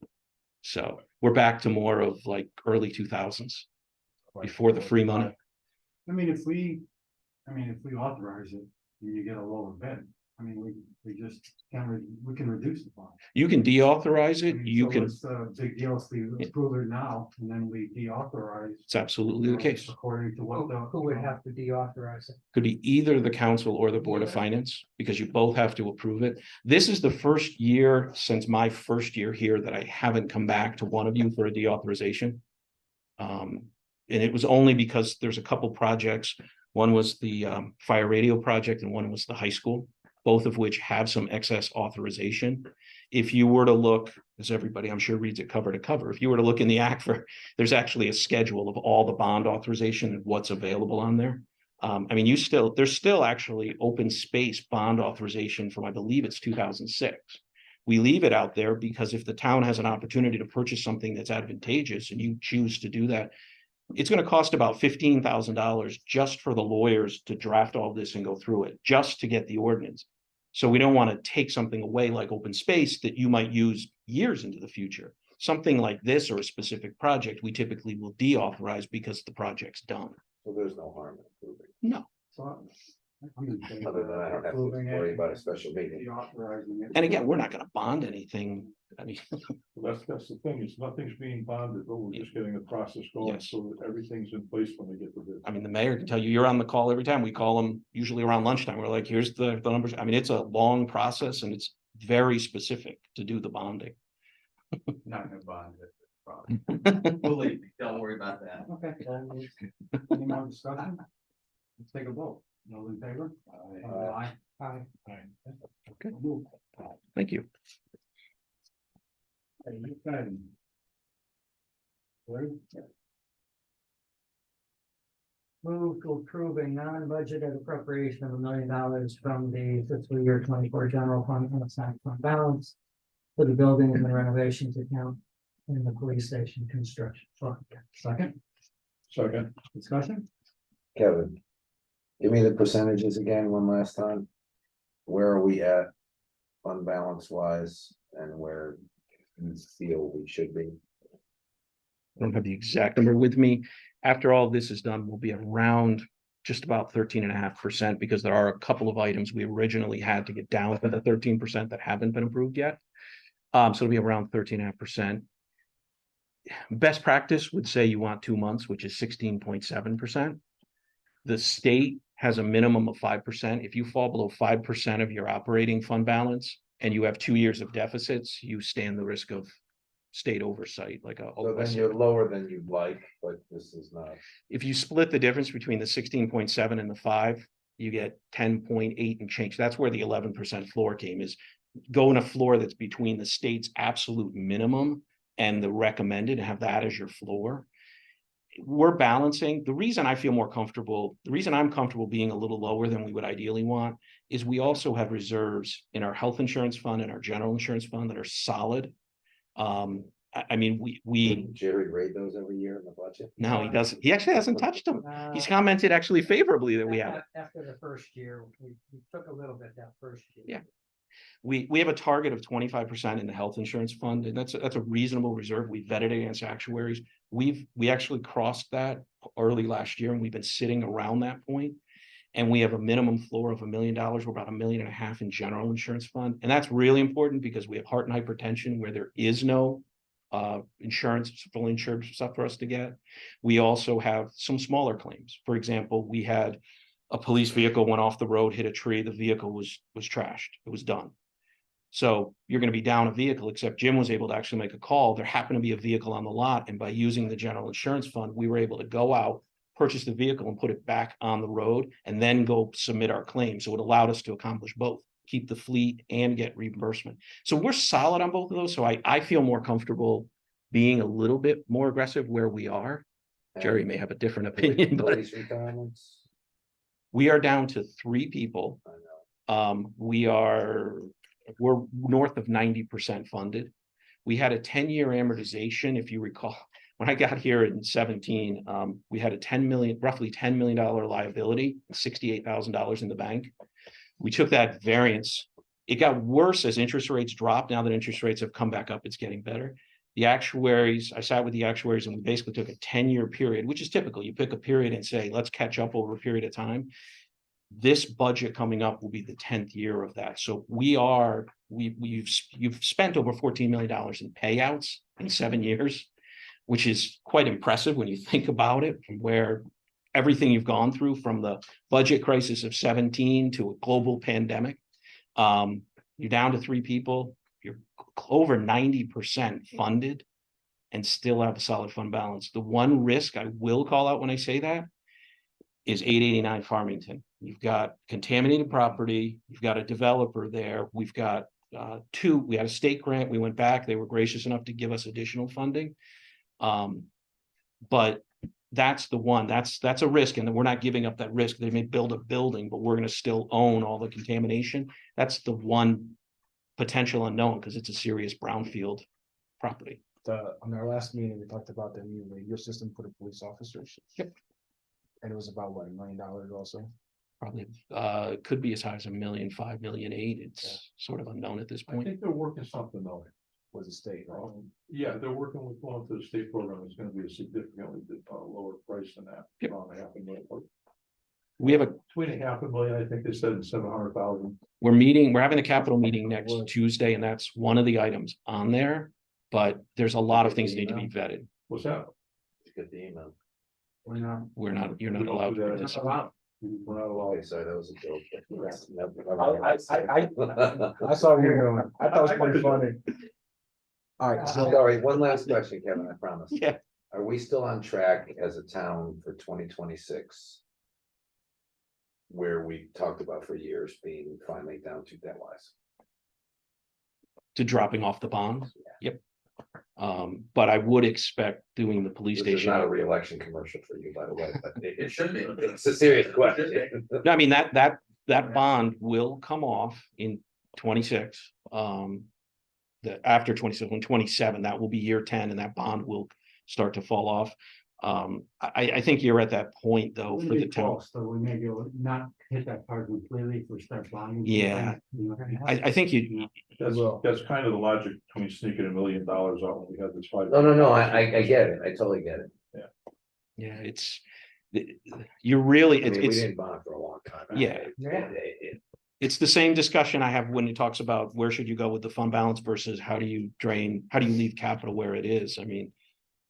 So we're back to more of like early 2000s, before the free money. I mean, if we authorize it, and you get a lower bid, I mean, we just we can reduce the bond. You can deauthorize I it, mean, you so can, what's the big deal if we approve it now, and then we deauthorize. it's absolutely the case. According to what the. Who would have to deauthorize it? Could be either the council or the Board of Finance, because you both have to approve it. This is the first year since my first year here that I haven't come back to one of you for a deauthorization. And it was only because there's a couple projects. One was the fire radio project and one was the high school, both of which have some excess authorization. If you were to look, as everybody I'm sure reads it cover to cover, if you were to look in the ACFR, there's actually a schedule of all the bond authorization and what's available on there. I mean, there's still actually open space bond authorization from, I believe it's 2006. We leave it out there because if the town has an opportunity to purchase something that's advantageous and you choose to do that, it's going to cost about $15,000 just for the lawyers to draft all this and go through it, just to get the ordinance. So we don't want to take something away like open space that you might use years into the future. Something like this or a specific project, we typically will deauthorize because the project's done. So there's no harm in approving. No. So I'm in favor Other than I don't have to approving it, worry about a special meeting. deauthorizing it. And again, we're not going to bond anything. I mean, That's the thing, is nothing's being bonded, but we're just getting the process going, Yes. so that everything's in place when they get the bid. I mean, the mayor can tell you, you're on the call every time. We call them usually around lunchtime. We're like, here's the numbers. I mean, it's a long process and it's very specific to do the bonding. Not gonna bond it. Believe me, don't worry about that. Okay. Any more discussion? Let's take a vote. All in favor? Aye. Aye. Okay. Move. Thank you. Okay, you can. Ready? Move to approve a non-budgeted appropriation of $1 million from the fiscal year 24 general fund unassigned fund balance for the buildings and renovations account in the police station construction fund. Second, Second, discussion? Kevin, give me the percentages again one last time. Where are we at fund balance wise and where you feel we should be? I don't have the exact number with me. After all this is done, we'll be around just about 13.5% because there are a couple of items we originally had to get down to the 13% that haven't been approved yet. So it'll be around 13.5%. Best practice would say you want 2 months, which is 16.7%. The state has a minimum of 5%. If you fall below 5% of your operating fund balance and you have 2 years of deficits, you stand the risk of state oversight, like a. So then you're lower than you'd like, but this is not. If you split the difference between the 16.7 and the 5, you get 10.8 and change. That's where the 11% floor came, is going a floor that's between the state's absolute minimum and the recommended, and have that as your floor. We're balancing. The reason I feel more comfortable, the reason I'm comfortable being a little lower than we would ideally want, is we also have reserves in our health insurance fund and our general insurance fund that are solid. I mean, we Didn't Jerry grade those every year in the budget? no, he doesn't. He actually hasn't touched them. He's Uh, commented actually favorably that we have it. After the first year, we took a little bit that first year. Yeah. We have a target of 25% in the health insurance fund, and that's a reasonable reserve. We vetted it against actuaries. We actually crossed that early last year, and we've been sitting around that point. And we have a minimum floor of $1 million. We're about $1.5 million in general insurance fund, and that's really important because we have heart and hypertension where there is no insurance, full insured stuff for us to get. We also have some smaller claims. For example, we had a police vehicle went off the road, hit a tree. The vehicle was trashed. It was done. So you're going to be down a vehicle, except Jim was able to actually make a call. There happened to be a vehicle on the lot, and by using the general insurance fund, we were able to go out, purchase the vehicle and put it back on the road, and then go submit our claim. So it allowed us to accomplish both, keep the fleet and get reimbursement. So we're solid on both of those. So I feel more comfortable being a little bit more aggressive where we are. Jerry may have a different opinion, but Police retirements, we are down to 3 people. I know. We're north of 90% funded. We had a 10-year amortization, if you recall. When I got here in 17, we had a roughly $10 million liability, $68,000 in the bank. We took that variance. It got worse as interest rates dropped. Now that interest rates have come back up, it's getting better. The actuaries, I sat with the actuaries and we basically took a 10-year period, which is typical. You pick a period and say, let's catch up over a period of time. This budget coming up will be the 10th year of that. So you've spent over $14 million in payouts in 7 years, which is quite impressive when you think about it, from where everything you've gone through, from the budget crisis of 17 to a global pandemic. You're down to 3 people. You're over 90% funded and still have a solid fund balance. The one risk I will call out when I say that is 889 Farmington. You've got contaminated property. You've got a developer there. We've got we had a state grant. We went back. They were gracious enough to give us additional funding. But that's the one, that's a risk, and we're not giving up that risk. They may build a building, but we're going to still own all the contamination. That's the one potential unknown, because it's a serious brownfield property. On our last meeting, we talked about the new radio system for the police officers. Yep. And it was about what, $1 million also? Probably could be as high as $1 million, $5 million, $8 million. It's sort of unknown at this I point. think they're working something though. Was the state, right? Yeah, they're working with one of the state program. It's gonna be a significantly lower price than that. Yep. Around $500,000. We have Between $500,000, I think they said, and 700,000. we're having a capital meeting next Tuesday, and that's one of the items on there. But there's a lot of things that need to be vetted. What's that? Get the email. You're not We allowed don't to do that. participate. We're not allowed. Okay, sorry, that was a joke. I saw where you're going. I thought it was pretty funny. All right, so Sorry, one last question, Kevin, I promise. Yeah. Are we still on track as a town for 2026? Where we talked about for years being finally down to debt wise? To dropping off the bond. Yep. But I would expect doing the police This is station. not a reelection commercial for you, by the way, but it should be. It's a serious question. No, I mean, that bond will come off in 26. After 26, when 27, that will be year 10, and that bond will start to fall off. I think you're at that point though for the town. So we may be able to not hit that part completely if we start buying. Yeah. I think you, That's kind of the logic between sneaking $1 million out when we had this fight. No, I get it, I totally get it. yeah, you're really, I mean, we it's, didn't bond for a long time. Yeah. it's the same discussion I have when it talks about where should you go with the fund balance versus how do you leave capital where it is? I mean,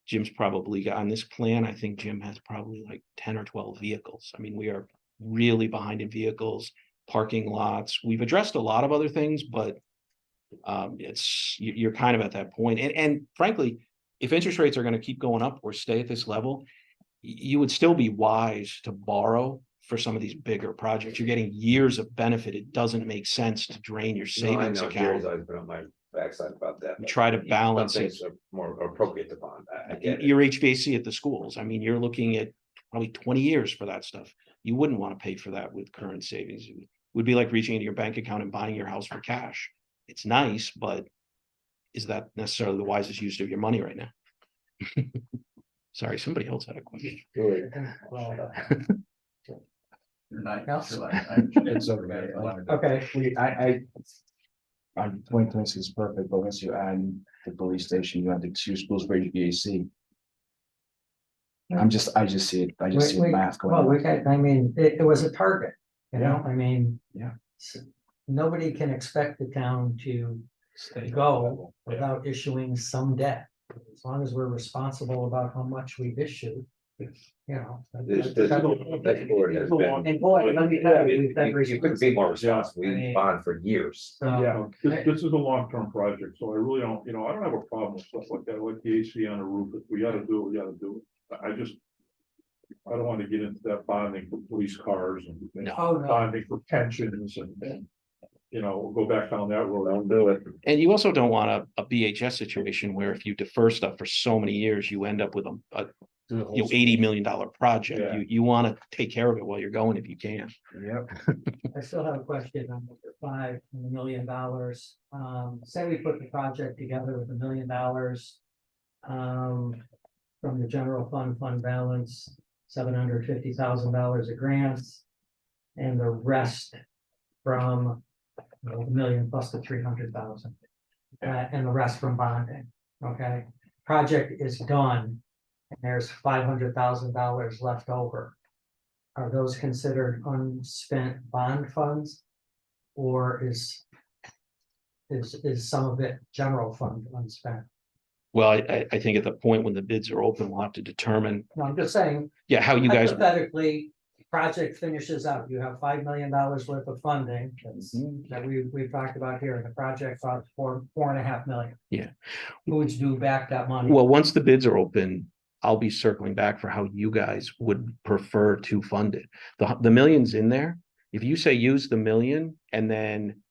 Jim's probably got on this plan, I think Jim has probably like 10 or 12 vehicles. I mean, we are really behind in vehicles, parking lots. We've addressed a lot of other things, but you're kind of at that point. And frankly, if interest rates are going to keep going up or stay at this level, you would still be wise to borrow for some of these bigger projects. You're getting years of benefit. It doesn't make sense to drain your savings I know, account. Gary's always been on my backside about that. You try to balance Some it. things are more appropriate to bond, I get it. Your HVAC at the schools, I mean, you're looking at probably 20 years for that stuff. You wouldn't want to pay for that with current savings. It would be like reaching into your bank account and buying your house for cash. It's nice, but is that necessarily the wisest use of your money right now? Sorry, somebody else had a question. it's okay. Okay. On 2026 is perfect, but once you add the police station, you have the 2 schools for HVAC. I just see it, math going. Well, on. we had, I mean, it was a target, you know, I mean. Yeah. Nobody can expect the town to go without issuing some debt. As long as we're responsible about how much we've issued, you know. This board has been. And boy, let me tell you, we've been You couldn't be more responsible, I we mean- bond for years. Yeah, this is a long-term project, so I really don't, I don't have a problem with stuff like that, like the AC on the roof. If we gotta do it, we gotta do it. I don't want to get into that bonding for police cars and Oh, no. bonding for pensions and we'll go back down that road. Don't do it. And you also don't want a BHS situation where if you defer stuff for so many years, you end up with a $80 million project. Yeah. You want to take care of it while you're going if you can. Yep. I still have a question on number 5, $1 million. Say we put the project together with $1 million. From the general fund balance, $750,000 of grants. And the rest from the million plus the 300,000. And the rest from bonding, okay? Project is done. And there's $500,000 left over. Are those considered unspent bond funds? Or is some of it general fund unspent? Well, I think at the point when the bids are open, we'll have to determine, No, I'm just saying, yeah, how you guys, hypothetically, project finishes out, you have $5 million worth of funding that we've talked about here, and the project costs $4.5 million. Yeah. Who's due back that money? well, once the bids are open, I'll be circling back for how you guys would prefer to fund it. The million's in there. If you say use the million and then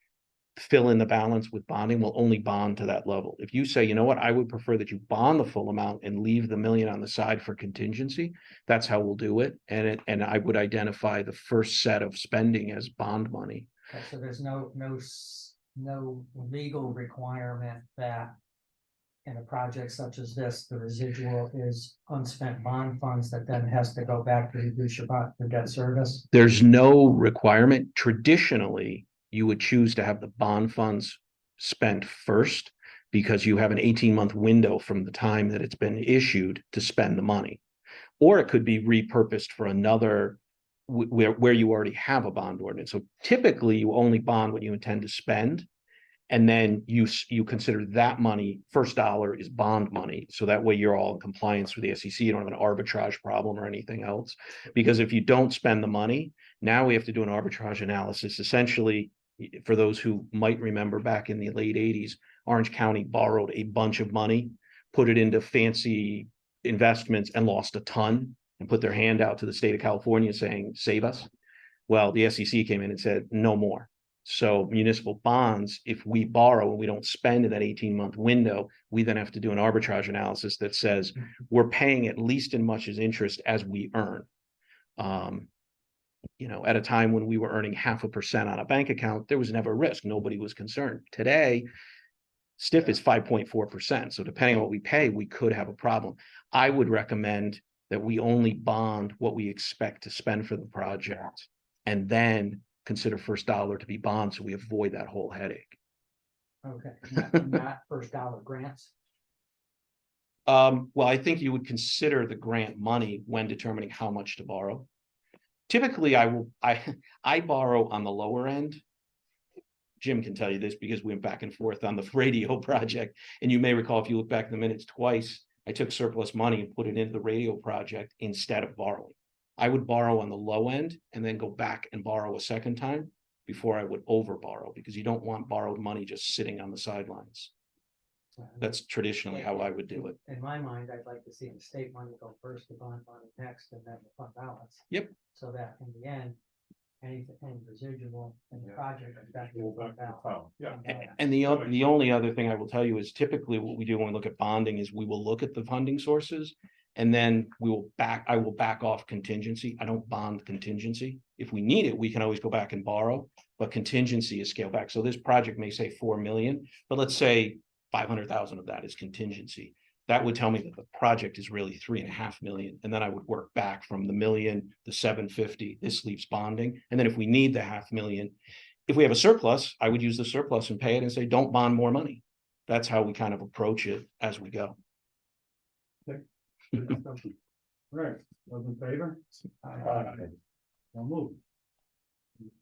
fill in the balance with bonding, we'll only bond to that level. If you say, you know what, I would prefer that you bond the full amount and leave the million on the side for contingency, that's how we'll do it. And I would identify the first set of spending as bond money. Okay, so there's no legal requirement that in a project such as this, the residual is unspent bond funds that then has to go back to reduce your debt service. There's no requirement. Traditionally, you would choose to have the bond funds spent first because you have an 18-month window from the time that it's been issued to spend the money. Or it could be repurposed for another where you already have a bond ordinance. So typically you only bond what you intend to spend. And then you consider that money, first dollar is bond money. So that way you're all in compliance with the SEC. You don't have an arbitrage problem or anything else. Because if you don't spend the money, now we have to do an arbitrage analysis. Essentially, for those who might remember back in the late 80s, Orange County borrowed a bunch of money, put it into fancy investments and lost a ton and put their hand out to the state of California saying, save us. Well, the SEC came in and said, no more. So municipal bonds, if we borrow and we don't spend in that 18-month window, we then have to do an arbitrage analysis that says we're paying at least as much as interest as we earn. At a time when we were earning 0.5% on a bank account, there was never risk. Nobody was concerned. Today, stiff is 5.4%. So depending on what we pay, we could have a problem. I would recommend that we only bond what we expect to spend for the project and then consider first dollar to be bond so we avoid that whole headache. Okay, not first dollar grants. Well, I think you would consider the grant money when determining how much to borrow. Typically, I borrow on the lower end. Jim can tell you this because we went back and forth on the radio project. And you may recall, if you look back in the minutes twice, I took surplus money and put it into the radio project instead of borrowing. I would borrow on the low end and then go back and borrow a second time before I would over borrow, because you don't want borrowed money just sitting on the sidelines. That's traditionally how I would do it. In my mind, I'd like to see the state money go first, the bond money next, and then the fund balance. Yep. So that in the end, any residual in the project is back to the fund balance. Yeah. And the only other thing I will tell you is typically what we do when we look at bonding is we will look at the funding sources and then I will back off contingency. I don't bond contingency. If we need it, we can always go back and borrow, but contingency is scaled back. So this project may say 4 million, but let's say 500,000 of that is contingency. That would tell me that the project is really 3.5 million. And then I would work back from the million, the 750, this leaves bonding. And then if we need the 500,000, if we have a surplus, I would use the surplus and pay it and say, don't bond more money. That's how we kind of approach it as we go. Right, those in favor? I'll move.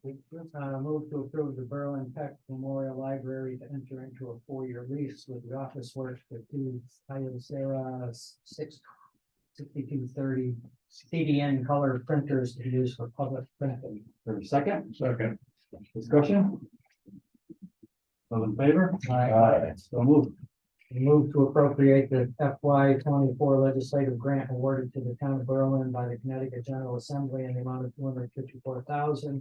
Move to approve the Berlin Tech Memorial Library to enter into a 4-year lease with the office works for Sarah 6230 CDN color printers to use for public printing. For a second, Second. discussion? Those in favor? Aye. So move. Move to appropriate the FY 24 legislative grant awarded to the town of Berlin by the Connecticut General Assembly in the amount of $254,000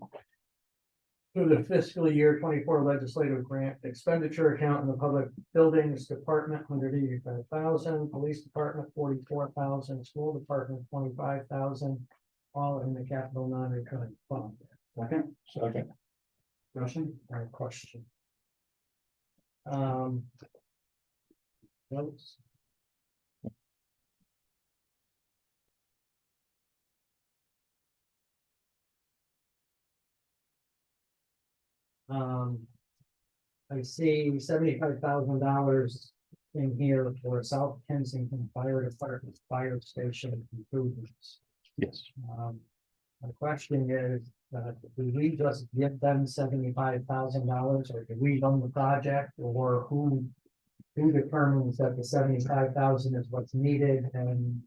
to the fiscal year 24 legislative grant expenditure account in the public buildings department, 185,000, police department, 44,000, school department, 25,000, all in the capital non-recurring fund. Second, Second. Russian? Or question? Notes? I see $75,000 in here for South Kensington Fire Department Fire Station improvements. Yes. My question is, do we just give them $75,000, or do we own the project, or who determines that the 75,000 is what's needed, and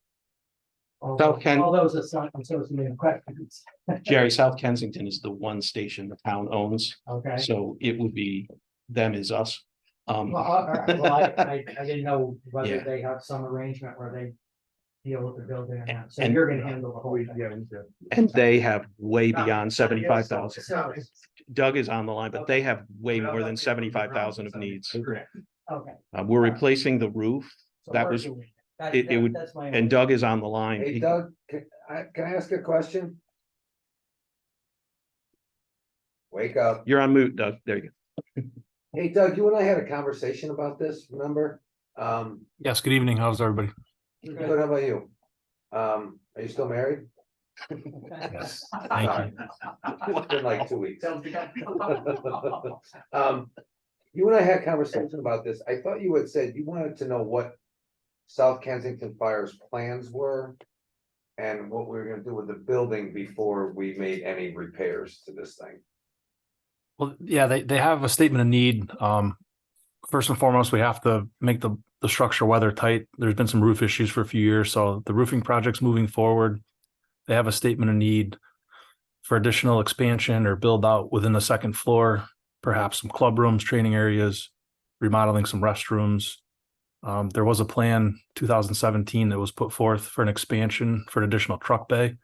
South Ken- all those associated questions? Jerry, South Kensington is the one station the town owns, Okay. so it would be them is us. Well, all right, well, I didn't know whether Yeah. they have some arrangement where they deal with the building or not, so And- you're gonna handle the whole thing. And they have way beyond 75,000. So, Doug is on the line, but they have way more than 75,000 of needs. okay. We're replacing the roof, So That we're was- doing it would- That's my. and Doug is on the line. Hey Doug, can I ask a question? Wake up. You're on mute, Doug. There you go. Hey Doug, you and I had a conversation about this, remember? Yes, good evening. How's everybody? Good, how about you? Are you still married? Yes. Sorry. Thank you. It's been like 2 weeks. You and I had a conversation about this. I thought you had said you wanted to know what South Kensington Fire's plans were. And what we were gonna do with the building before we made any repairs to this thing. Well, yeah, they have a statement of need. First and foremost, we have to make the structure weather tight. There's been some roof issues for a few years, so the roofing project's moving forward. They have a statement of need for additional expansion or build out within the second floor, perhaps some club rooms, training areas, remodeling some restrooms. There was a plan 2017 that was put forth for an expansion for an additional truck bay.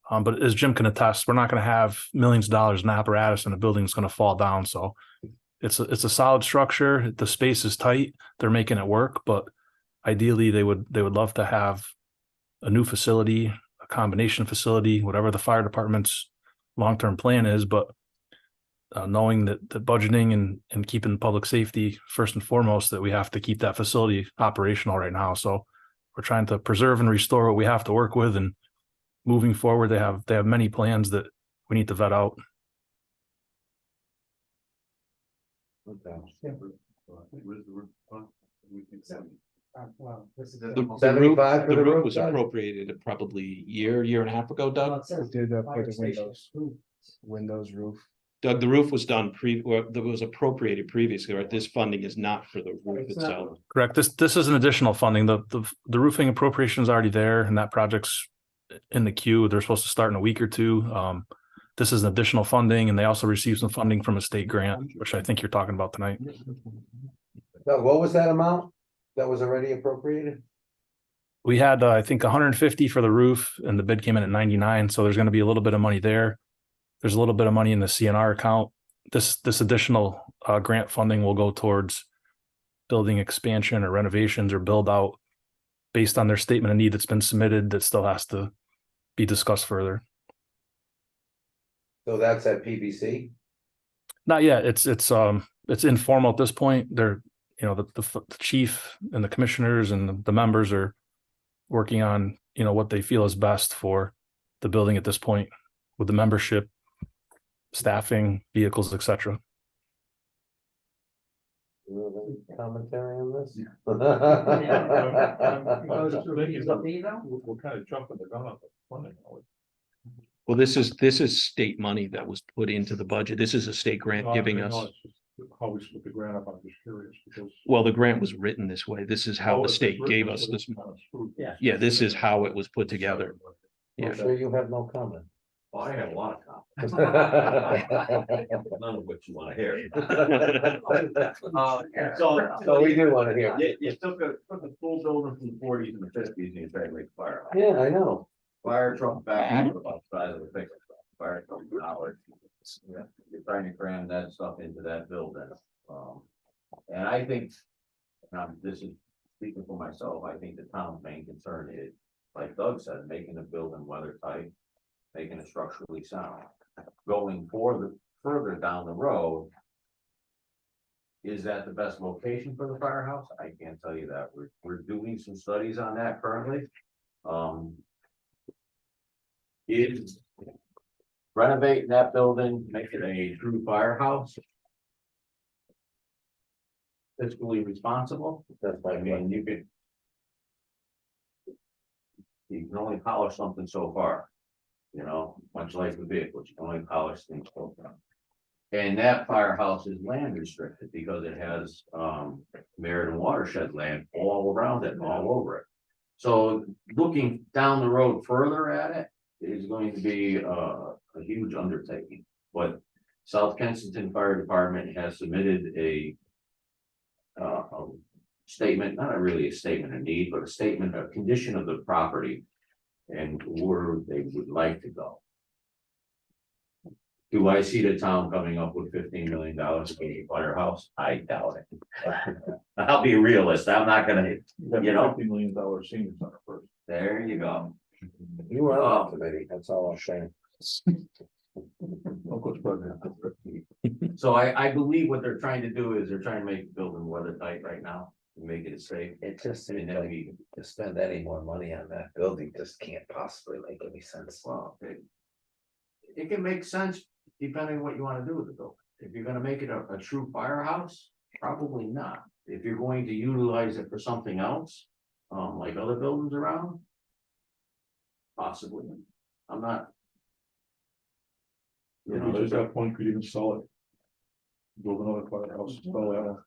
But as Jim can attest, we're not going to have millions of dollars in apparatus and the building's going to fall down. So it's a solid structure. The space is tight. They're making it work, but ideally they would love to have a new facility, a combination facility, whatever the fire department's long-term plan is. But knowing that the budgeting and keeping public safety first and foremost, that we have to keep that facility operational right now. So we're trying to preserve and restore what we have to work with, and moving forward, they have many plans that we need to vet out. Well, this is. The roof, 75 for the the roof roof, was Doug? appropriated probably year and a half ago, Well, Doug. it says Did put fire the station windows, improvements. windows, roof. Doug, the roof was done that was appropriated previously, right? This funding is not for the roof It's not- itself. Correct. This is an additional funding. The roofing appropriation is already there, and that project's in the queue. They're supposed to start in a week or two. This is an additional funding, and they also received some funding from a state grant, which I think you're talking about tonight. Doug, what was that amount that was already appropriated? We had, I think, 150 for the roof, and the bid came in at 99. So there's going to be a little bit of money there. There's a little bit of money in the CNR account. This additional grant funding will go towards building expansion or renovations or build out based on their statement of need that's been submitted that still has to be discussed further. So that's at PBC? Not yet. It's informal at this point. They're, the chief and the commissioners and the members are working on, what they feel is best for the building at this point with the membership, staffing, vehicles, etc. Do you have any commentary on this? Goes through PZB though? We're kind of jumping the gun on the funding. Well, this is state money that was put into the budget. This is a state grant giving us. How we split the grant up, I'm just curious because. Well, the grant was written this way. This is how the state gave us this. Yeah. Yeah, this is how it was put together. I'm Yeah. sure you have no comment. Well, I have a lot of comments, none of which you want to hear. So we do wanna hear. You took the full building from the 40s and the 50s and you tried to make a fire. Yeah, I know. Fire truck back, about the size of a pickup truck, fire truck powered. You're trying to cram that stuff into that building. And I think, this is speaking for myself, I think the town's main concern is, like Doug said, making the building weather tight, making it structurally sound. Going further down the road, is that the best location for the firehouse? I can't tell you that. We're doing some studies on that currently. Is renovating that building, make it a true firehouse fiscally responsible? That's what I mean, you can only polish something so far. You know, much like the vehicles, you can only polish things so far. And that firehouse is land restricted because it has Meriden watershed land all around it, and all over it. So looking down the road further at it is going to be a huge undertaking. But South Kensington Fire Department has submitted a statement, not really a statement of need, but a statement of condition of the property and where they would like to go. Do I see the town coming up with $15 million for a firehouse? I doubt it. I'll be realist. I'm not gonna, you know. $50 million senior center first. There you go. You were on that committee, that's all I'm saying. So I believe what they're trying to do is they're trying to make the building weather tight right now and make it safe. It just And seems then like we, to spend any more money on that building just can't possibly make any sense. well, it can make sense depending on what you want to do with the building. If you're gonna make it a true firehouse, probably not. If you're going to utilize it for something else, like other buildings around, possibly. I'm not. You know, Maybe there's just that point, could even sell it. Build another firehouse, sell that one.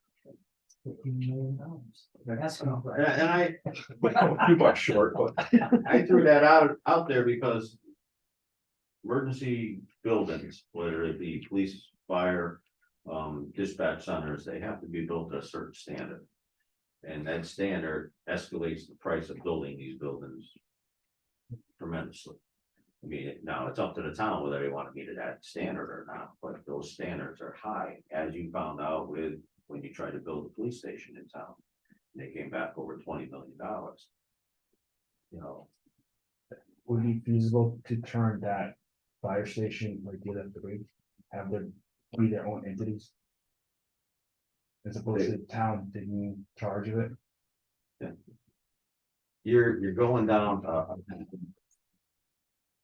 $15 million. That's enough. and I, A few bucks short, but. I threw that out there because emergency buildings, whether it be police, fire, dispatch centers, they have to be built to a certain standard. And that standard escalates the price of building these buildings tremendously. I mean, now it's up to the town whether they want to meet that standard or not, but those standards are high, as you found out with when you tried to build a police station in town. They came back over $20 million. You know, Would it be feasible to turn that fire station like the other three, have them be their own entities? As opposed to the town taking charge of it? you're going down,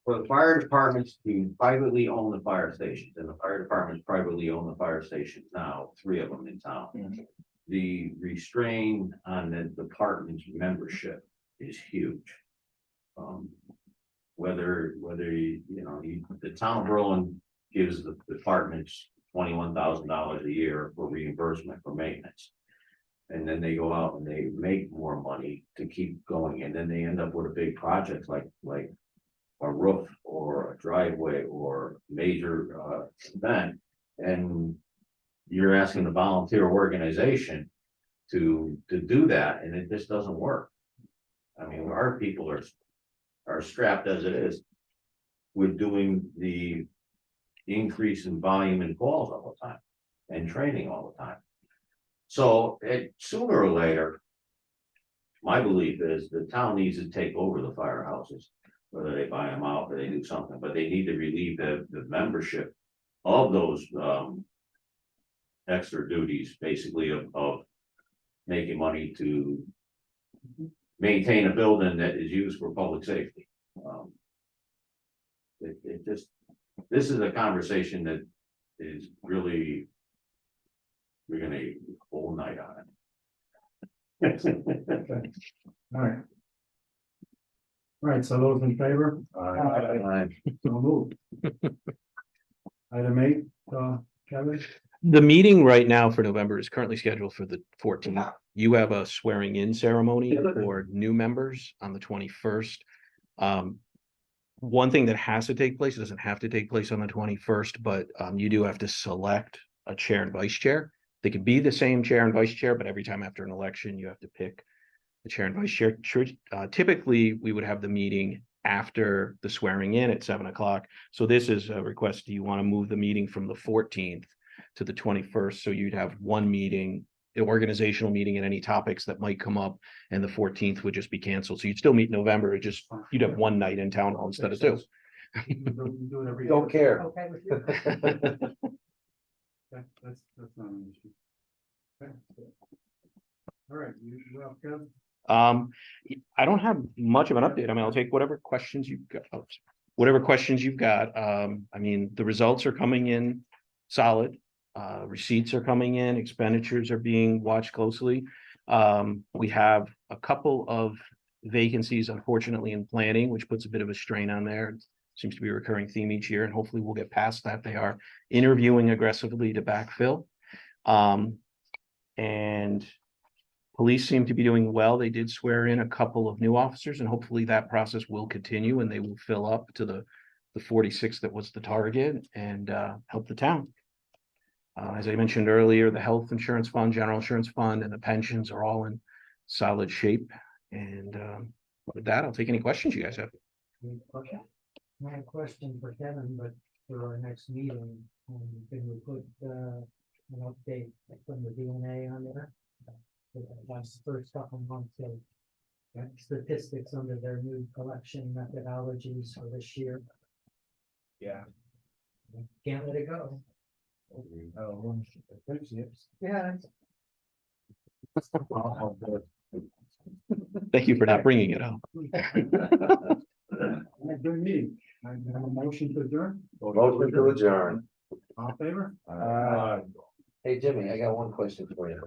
for the fire departments to privately own the fire stations, and the fire departments privately own the fire stations now, 3 of them in town. The restraint on the department's membership is huge. Whether the town of Berlin gives the departments $21,000 a year for reimbursement for maintenance. And then they go out and they make more money to keep going, and then they end up with a big project like a roof or a driveway or major event. And you're asking a volunteer organization to do that, and it just doesn't work. I mean, our people are strapped as it is with doing the increase in volume and calls all the time and training all the time. So sooner or later, my belief is the town needs to take over the firehouses, whether they buy them out or they do something, but they need to relieve the membership of those extra duties, basically of making money to maintain a building that is used for public safety. This is a conversation that is really, we're gonna eat a whole night on it. All right. All right, so those in favor? So moved. Item 8, Kevin? The meeting right now for November is currently scheduled for the 14th. You have a swearing in ceremony for new members on the 21st. One thing that has to take place, it doesn't have to take place on the 21st, but you do have to select a chair and vice chair. They could be the same chair and vice chair, but every time after an election, you have to pick the chair and vice chair. Typically, we would have the meeting after the swearing in at 7 o'clock. So this is a request, do you want to move the meeting from the 14th to the 21st? So you'd have one meeting, the organizational meeting, and any topics that might come up, and the 14th would just be canceled. So you'd still meet in November, it just, you'd have one night in town hall instead of two. Do it every Don't year. care. Okay with you? Okay, that's not an issue. Okay. All right, you up, Kevin? I don't have much of an update. I mean, I'll take whatever questions you've got. Whatever questions you've got. I mean, the results are coming in solid. Receipts are coming in, expenditures are being watched closely. We have a couple of vacancies, unfortunately, in planning, which puts a bit of a strain on there. It seems to be a recurring theme each year, and hopefully we'll get past that. They are interviewing aggressively to backfill. And police seem to be doing well. They did swear in a couple of new officers, and hopefully that process will continue and they will fill up to the 46 that was the target, and help the town. As I mentioned earlier, the health insurance fund, general insurance fund, and the pensions are all in solid shape. And with that, I'll take any questions you guys have. Any question? I have a question for Kevin, but for our next meeting, can we put an update from the DNA on there? That's the first couple months of statistics under their new collection methodologies for this year. Yeah. Can't let it go. Yeah. Thank you for not bringing it up. Good meeting. I have a motion to adjourn. Motion to adjourn. All in favor? Hey, Jimmy, I got one question for you.